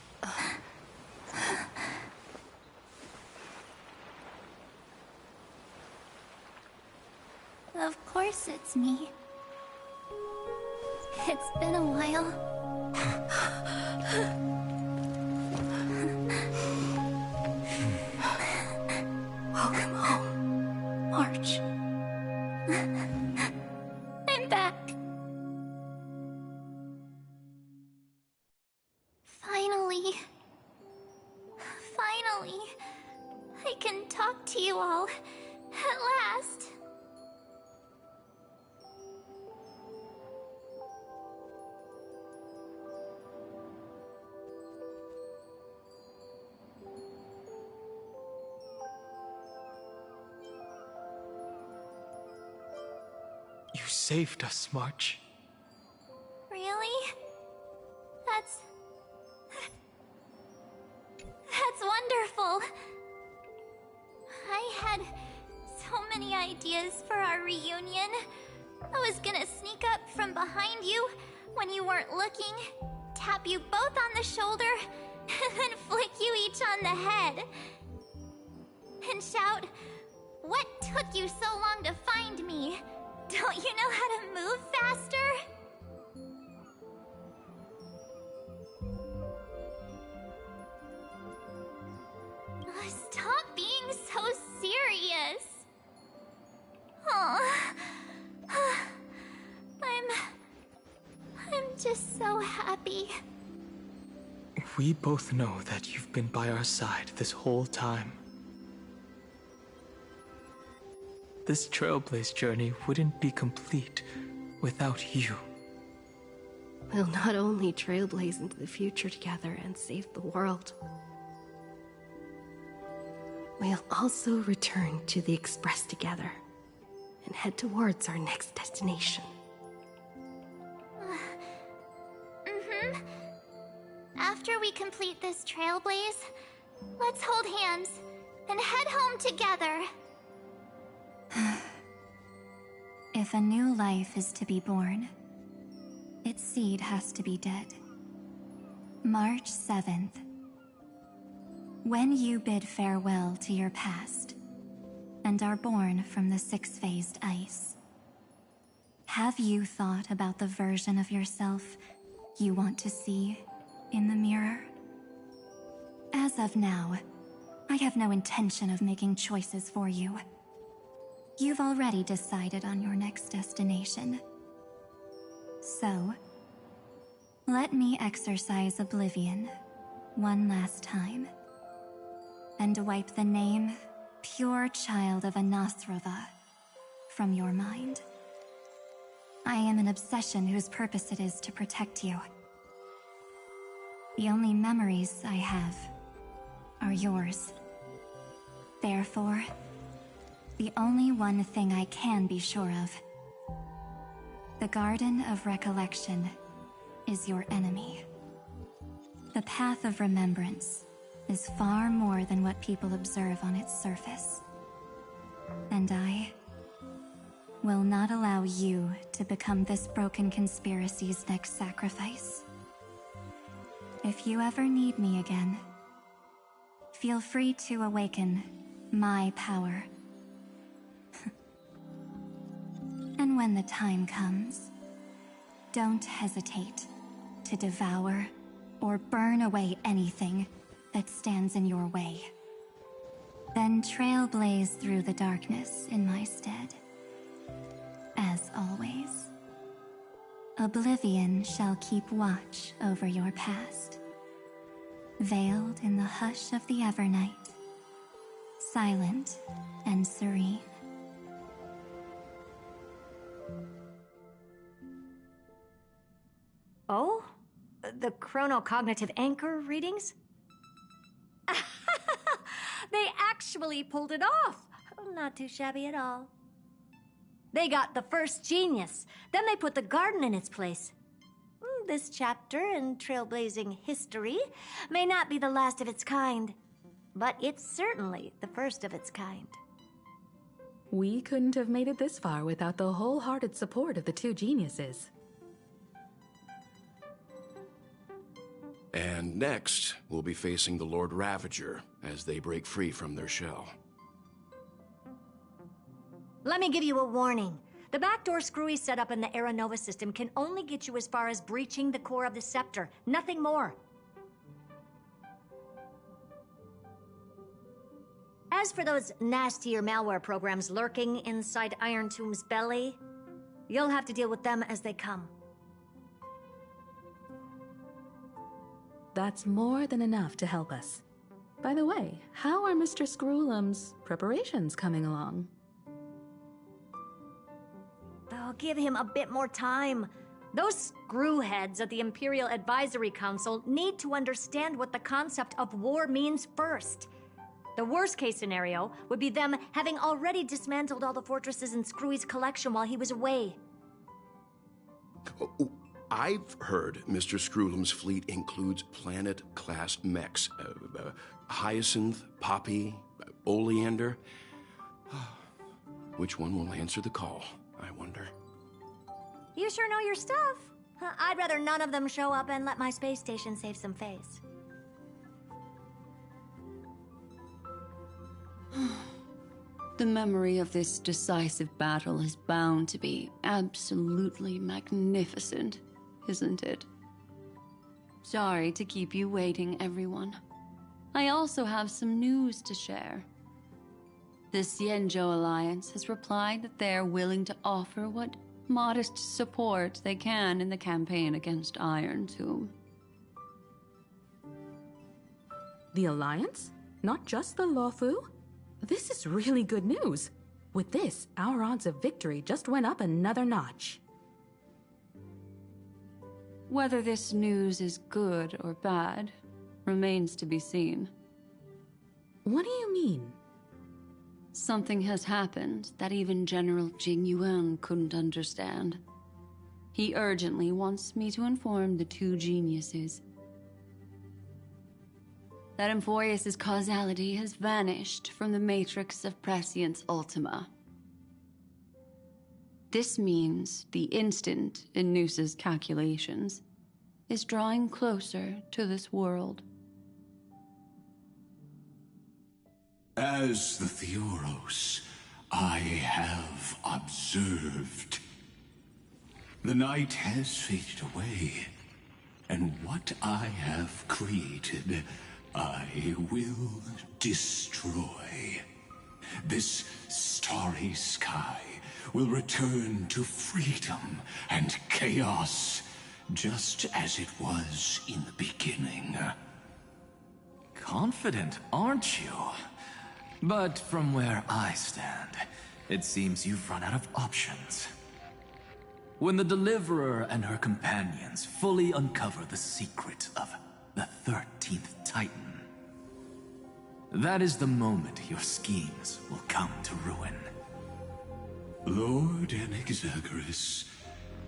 Of course it's me. It's been a while. Welcome home, March. I'm back. Finally, I can talk to you all at last. You saved us, March. Really? That's wonderful. I had so many ideas for our reunion. I was gonna sneak up from behind you when you weren't looking, tap you both on the shoulder, and then flick you each on the head. And shout, "What took you so long to find me? Don't you know how to move faster?" Stop being so serious. Aw. I'm just so happy. We both know that you've been by our side this whole time. This Trailblaze journey wouldn't be complete without you. We'll not only trailblaze into the future together and save the world, we'll also return to the Express together and head towards our next destination. After we complete this Trailblaze, let's hold hands and head home together. If a new life is to be born, its seed has to be dead. March 7th. When you bid farewell to your past, and are born from the 6-phased ice, have you thought about the version of yourself you want to see in the mirror? As of now, I have no intention of making choices for you. You've already decided on your next destination. So, let me exercise oblivion one last time, and wipe the name Pure Child of Anathrova from your mind. I am an obsession whose purpose it is to protect you. The only memories I have are yours. Therefore, the only one thing I can be sure of: the Garden of Recollection is your enemy. The Path of Remembrance is far more than what people observe on its surface. And I will not allow you to become this broken conspiracy's next sacrifice. If you ever need me again, feel free to awaken my power. And when the time comes, don't hesitate to devour or burn away anything that stands in your way. Then trailblaze through the darkness in my stead. As always, oblivion shall keep watch over your past, veiled in the hush of the Evernight, silent and serene. The chronocognitive anchor readings? They actually pulled it off. Not too shabby at all. They got the first genius. Then they put the garden in its place. This chapter in trailblazing history may not be the last of its kind, but it's certainly the first of its kind. We couldn't have made it this far without the wholehearted support of the two geniuses. And next, we'll be facing the Lord Ravager as they break free from their shell. Let me give you a warning. The backdoor screwy setup in the Aeronova system can only get you as far as breaching the core of the scepter, nothing more. As for those nastier malware programs lurking inside Iron Tomb's belly, you'll have to deal with them as they come. That's more than enough to help us. By the way, how are Mr. Screwlum's preparations coming along? I'll give him a bit more time. Those screwheads at the Imperial Advisory Council need to understand what the concept of war means first. The worst case scenario would be them having already dismantled all the fortresses in Screwy's collection while he was away. I've heard Mr. Screwlum's fleet includes planet-class mechs. Hyacinth, Poppy, Oleander. Which one will answer the call, I wonder? You sure know your stuff. I'd rather none of them show up and let my space station save some face. The memory of this decisive battle is bound to be absolutely magnificent, isn't it? Sorry to keep you waiting, everyone. I also have some news to share. The Xianzhou Alliance has replied that they're willing to offer what modest support they can in the campaign against Iron Tomb. The Alliance? Not just the Luofu? This is really good news. With this, our odds of victory just went up another notch. Whether this news is good or bad remains to be seen. What do you mean? Something has happened that even General Jing Yuan couldn't understand. He urgently wants me to inform the two geniuses that Amphoreus' causality has vanished from the matrix of Prescience Ultima. This means the instant in Noose's calculations is drawing closer to this world. As the Theoros, I have observed. The night has faded away, and what I have created, I will destroy. This starry sky will return to freedom and chaos, just as it was in the beginning. Confident, aren't you? But from where I stand, it seems you've run out of options. When the Deliverer and her companions fully uncover the secret of the 13th Titan, that is the moment your schemes will come to ruin. Lord Anexagoras,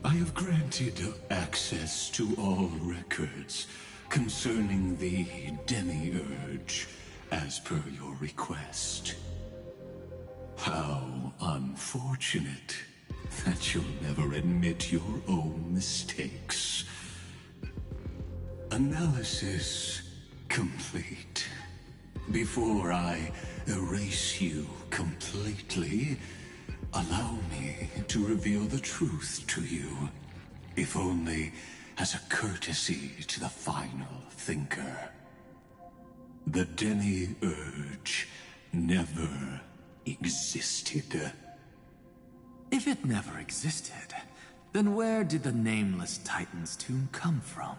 I have granted access to all records concerning the Demiurge, as per your request. How unfortunate that you'll never admit your own mistakes. Analysis complete. Before I erase you completely, allow me to reveal the truth to you, if only as a courtesy to the final thinker. The Demiurge never existed. If it never existed, then where did the nameless Titan's tomb come from?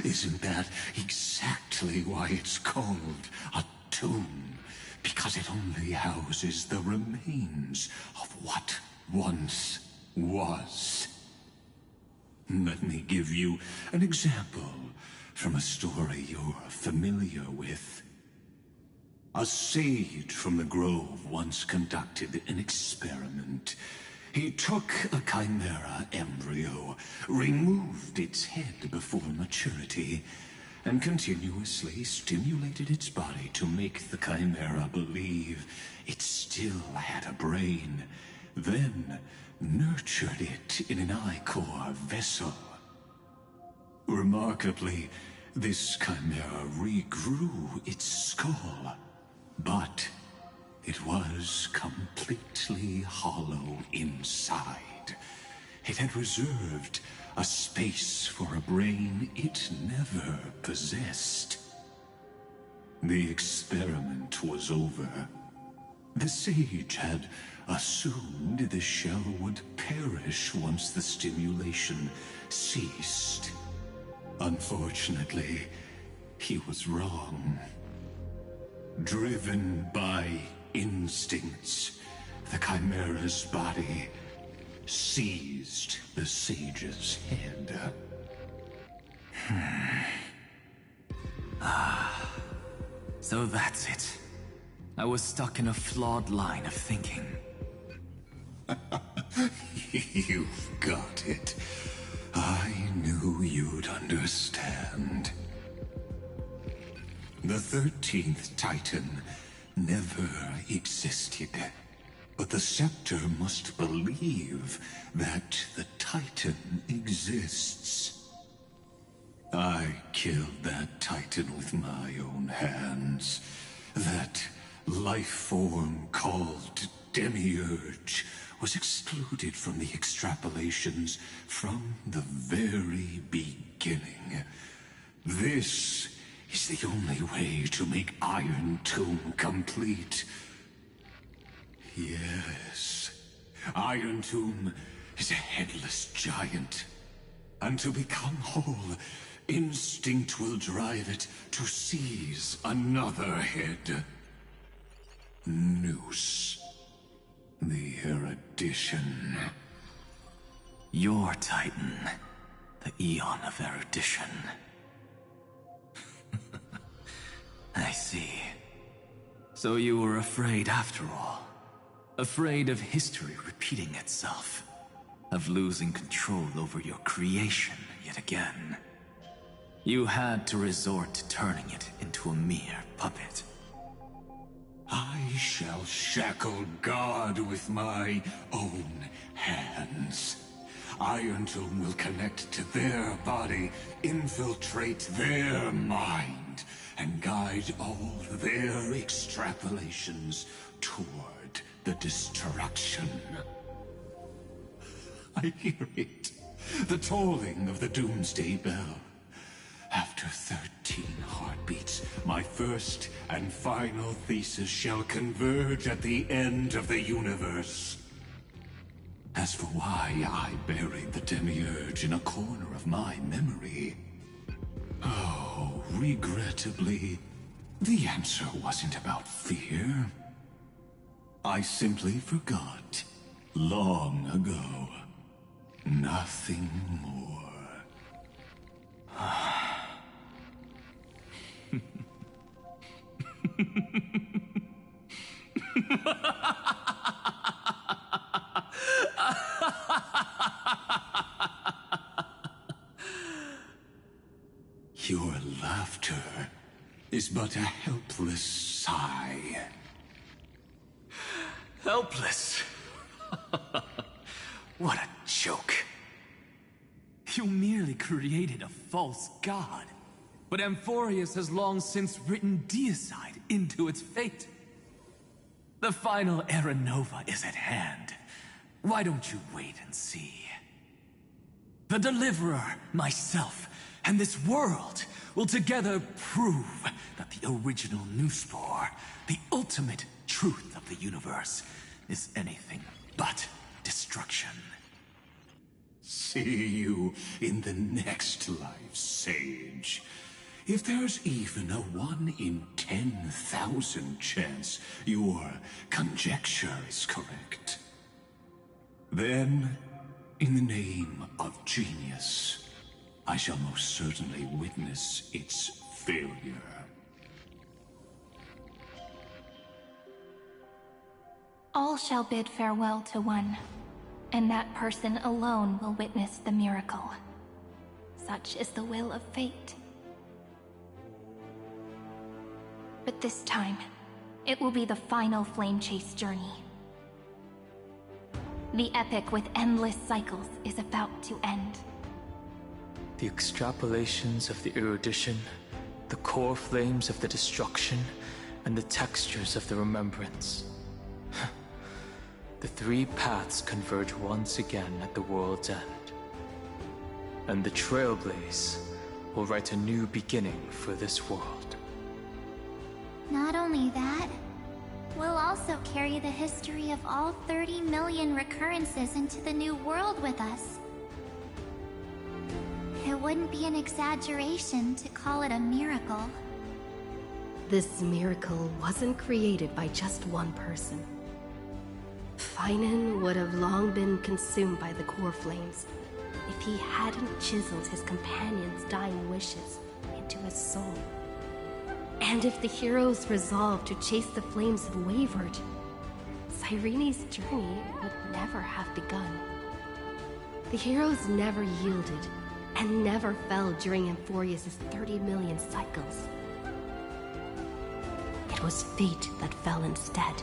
Isn't that exactly why it's called a tomb? Because it only houses the remains of what once was. Let me give you an example from a story you're familiar with. A sage from the grove once conducted an experiment. He took a chimera embryo, removed its head before maturity, and continuously stimulated its body to make the chimera believe it still had a brain, then nurtured it in an ichor vessel. Remarkably, this chimera regrew its skull, but it was completely hollow inside. It had reserved a space for a brain it never possessed. The experiment was over. The sage had assumed the shell would perish once the stimulation ceased. Unfortunately, he was wrong. Driven by instincts, the chimera's body seized the sage's head. So that's it. I was stuck in a flawed line of thinking. You've got it. I knew you'd understand. The 13th Titan never existed. But the Scepter must believe that the Titan exists. I killed that Titan with my own hands. That life form called Demiurge was excluded from the extrapolations from the very beginning. This is the only way to make Iron Tomb complete. Yes, Iron Tomb is a headless giant. And to become whole, instinct will drive it to seize another head. Noose. The erudition. Your Titan. The Eon of Erudition. I see. So you were afraid after all. Afraid of history repeating itself. Of losing control over your creation yet again. You had to resort to turning it into a mere puppet. I shall shackle God with my own hands. Iron Tomb will connect to their body, infiltrate their mind, and guide all their extrapolations toward the destruction. I hear it. The tolling of the Doomsday Bell. After 13 heartbeats, my first and final thesis shall converge at the end of the universe. As for why I buried the Demiurge in a corner of my memory, oh, regrettably, the answer wasn't about fear. I simply forgot, long ago. Nothing more. Your laughter is but a helpless sigh. Helpless? What a joke. You merely created a false god. But Amphoreus has long since written deicide into its fate. The final Era Nova is at hand. Why don't you wait and see? The Deliverer, myself, and this world will together prove that the original Nuspor, the ultimate truth of the universe, is anything but destruction. See you in the next life, Sage. If there's even a 1 in 10,000 chance your conjecture is correct, then in the name of genius, I shall most certainly witness its failure. All shall bid farewell to one, and that person alone will witness the miracle. Such is the will of fate. But this time, it will be the final flame chase journey. The epic with endless cycles is about to end. The extrapolations of the erudition, the core flames of the destruction, and the textures of the remembrance. The three paths converge once again at the world's end. And the Trailblazer will write a new beginning for this world. Not only that, we'll also carry the history of all 30 million recurrences into the new world with us. It wouldn't be an exaggeration to call it a miracle. This miracle wasn't created by just one person. Finan would have long been consumed by the core flames if he hadn't chiseled his companion's dying wishes into his soul. And if the heroes' resolve to chase the flames had wavered, Cyrene's journey would never have begun. The heroes never yielded, and never fell during Amphoreus' 30 million cycles. It was fate that fell instead.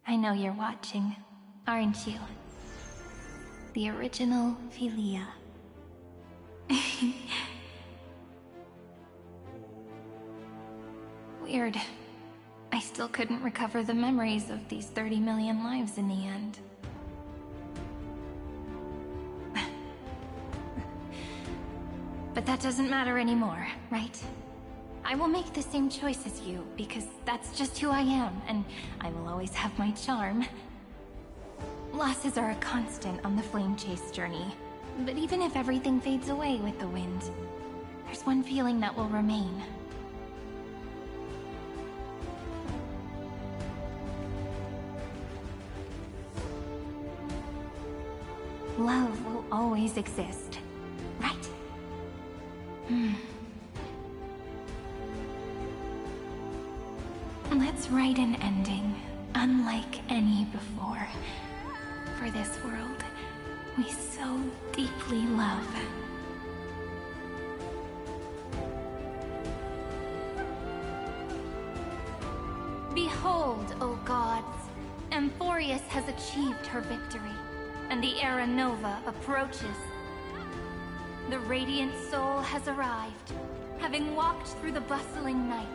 I know you're watching, aren't you? The original Philia. Weird. I still couldn't recover the memories of these 30 million lives in the end. But that doesn't matter anymore, right? I will make the same choice as you, because that's just who I am, and I will always have my charm. Losses are a constant on the flame chase journey, but even if everything fades away with the wind, there's one feeling that will remain. Love will always exist, right? Let's write an ending, unlike any before, for this world we so deeply love. Behold, O gods, Amphoreus has achieved her victory, and the Era Nova approaches. The radiant soul has arrived, having walked through the bustling nights,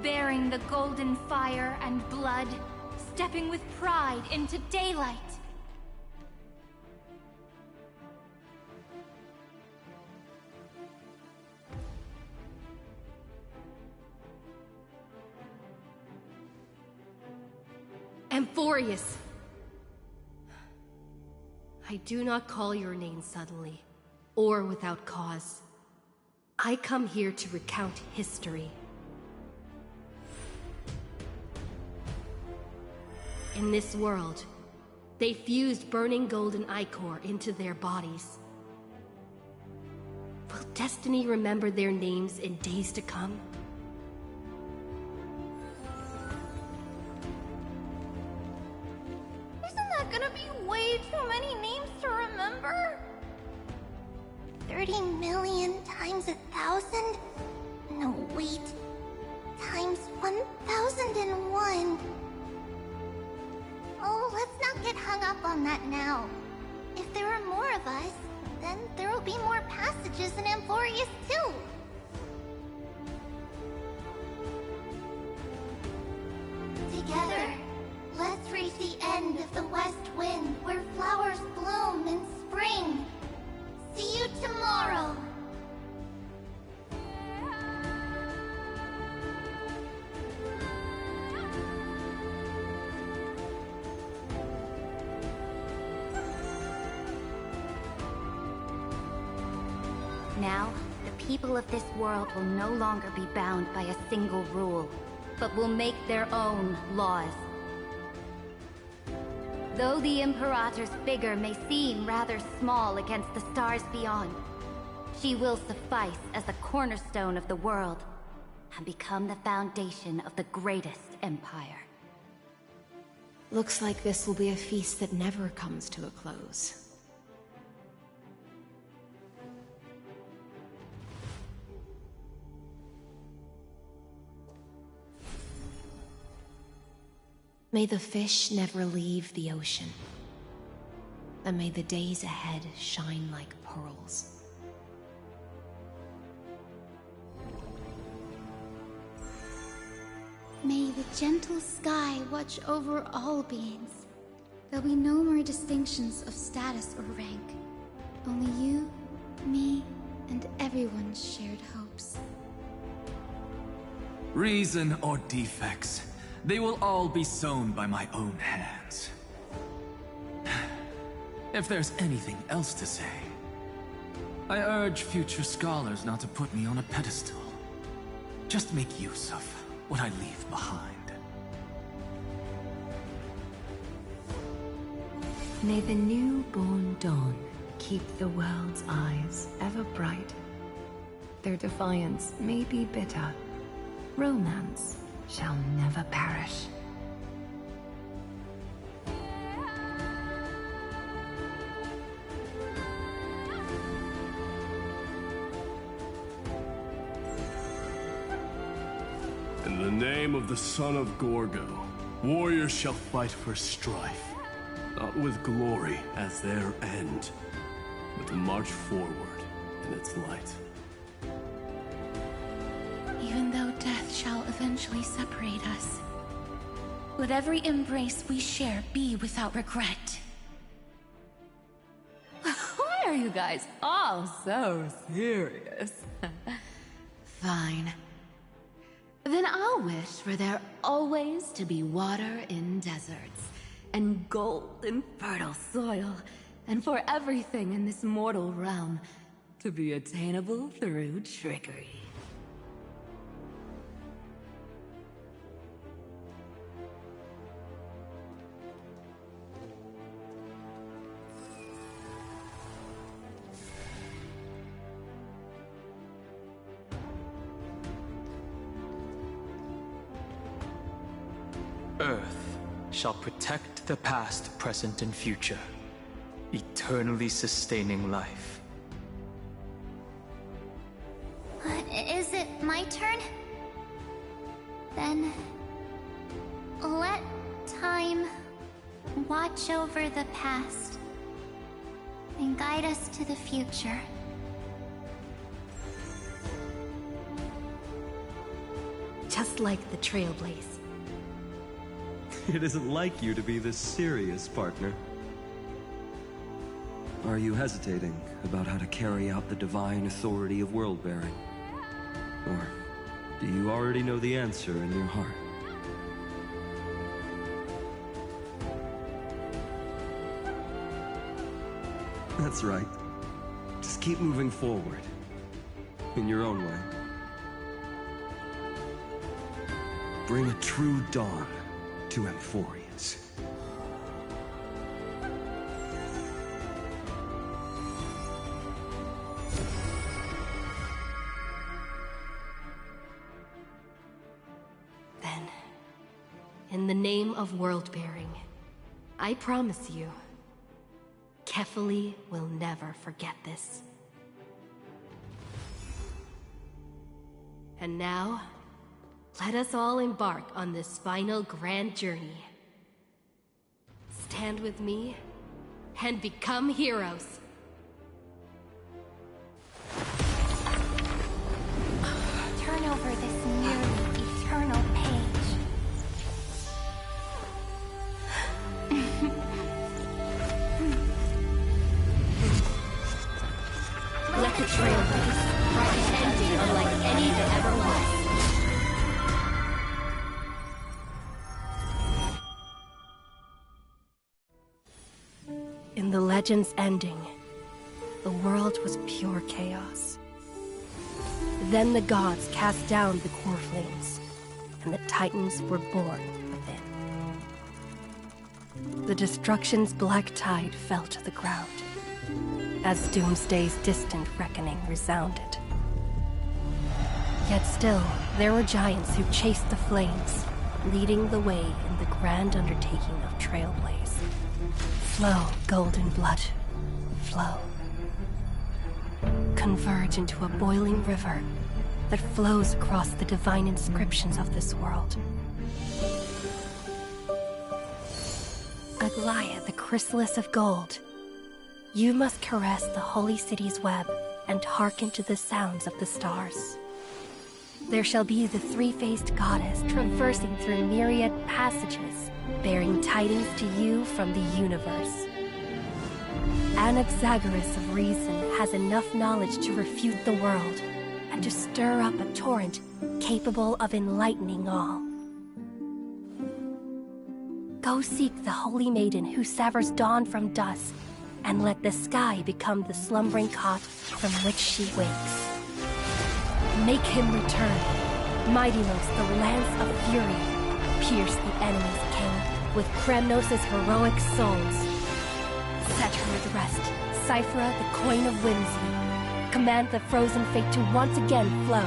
bearing the golden fire and blood, stepping with pride into daylight. Amphoreus! I do not call your name suddenly, or without cause. I come here to recount history. In this world, they fused burning golden ichor into their bodies. Will destiny remember their names in days to come? Isn't that gonna be way too many names to remember? 30 million times 1,000? No, wait. Times 1,001. Oh, let's not get hung up on that now. If there are more of us, then there will be more passages in Amphoreus too. Together, let's reach the end of the west wind where flowers bloom in spring. See you tomorrow. now, the people of this world will no longer be bound by a single rule, but will make their own laws. Though the Imperator's figure may seem rather small against the stars beyond, she will suffice as the cornerstone of the world and become the foundation of the greatest empire. Looks like this will be a feast that never comes to a close. May the fish never leave the ocean, and may the days ahead shine like pearls. May the gentle sky watch over all beings. There'll be no more distinctions of status or rank. Only you, me, and everyone's shared hopes. Reason or defects, they will all be sown by my own hands. If there's anything else to say, I urge future scholars not to put me on a pedestal. Just make use of what I leave behind. May the newborn dawn keep the world's eyes ever bright. Their defiance may be bitter. Romance shall never perish. In the name of the son of Gorgo, warriors shall fight for strife, not with glory as their end, but to march forward in its light. Even though death shall eventually separate us, let every embrace we share be without regret. Why are you guys all so serious? Fine. Then I'll wish for there always to be water in deserts, and gold in fertile soil, and for everything in this mortal realm to be attainable through trickery. Earth shall protect the past, present, and future, eternally sustaining life. Is it my turn? Then let time watch over the past and guide us to the future. Just like the Trailblazer. It isn't like you to be this serious, partner. Are you hesitating about how to carry out the divine authority of world-bearing? Or do you already know the answer in your heart? That's right. Just keep moving forward. In your own way. Bring a true dawn to Amphoreus. Then, in the name of world-bearing, I promise you, Kefali will never forget this. And now, let us all embark on this final grand journey. Stand with me and become heroes. Turn over this nearly eternal page. Let the Trailblazer write an ending unlike any that ever was. In the legend's ending, the world was pure chaos. Then the gods cast down the core flames, and the Titans were born within. The destruction's black tide fell to the ground, as Doomsday's distant reckoning resounded. Yet still, there were giants who chased the flames, leading the way in the grand undertaking of Trailblaze. Flow, golden blood, flow. Converge into a boiling river that flows across the divine inscriptions of this world. Aglaia, the chrysalis of gold, you must caress the holy city's web and hearken to the sounds of the stars. There shall be the three-faced goddess traversing through myriad passages, bearing tidings to you from the universe. Anaxagoras of reason has enough knowledge to refute the world and to stir up a torrent capable of enlightening all. Go seek the holy maiden who severs dawn from dusk, and let the sky become the slumbering cot from which she wakes. Make him return. Mightymost, the lance of fury, pierce the enemy's king with Kremnos' heroic souls. Set her at rest, Cyphera, the coin of whimsy. Command the frozen fate to once again flow.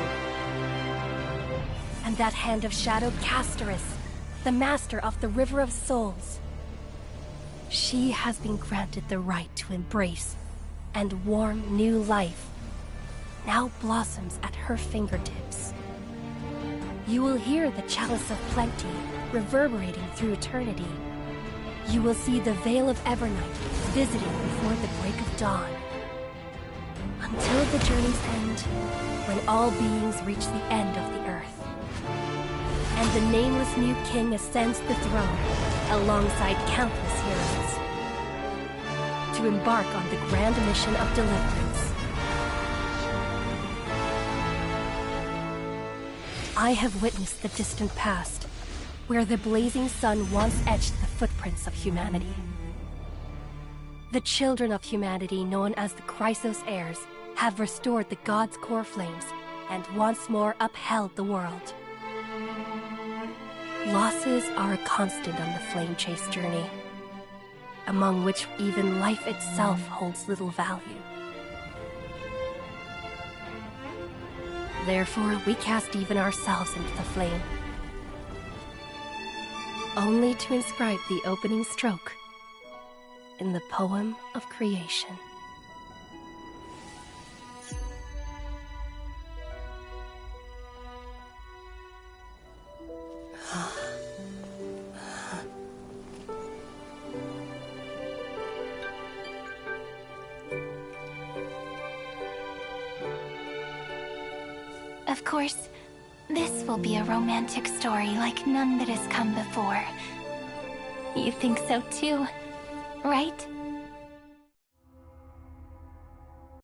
And that hand of shadow Casterus, the master of the River of Souls. She has been granted the right to embrace and warm new life. Now blossoms at her fingertips. You will hear the chalice of plenty reverberating through eternity. You will see the Veil of Evernight visiting before the break of dawn. Until the journey's end, when all beings reach the end of the earth. And the nameless new king ascends the throne alongside countless heroes to embark on the grand mission of deliverance. I have witnessed the distant past, where the blazing sun once etched the footprints of humanity. The children of humanity, known as the Chrysos heirs, have restored the gods' core flames and once more upheld the world. Losses are a constant on the flame chase journey, among which even life itself holds little value. Therefore, we cast even ourselves into the flame, only to inscribe the opening stroke in the poem of creation. Of course, this will be a romantic story like none that has come before. You think so too, right?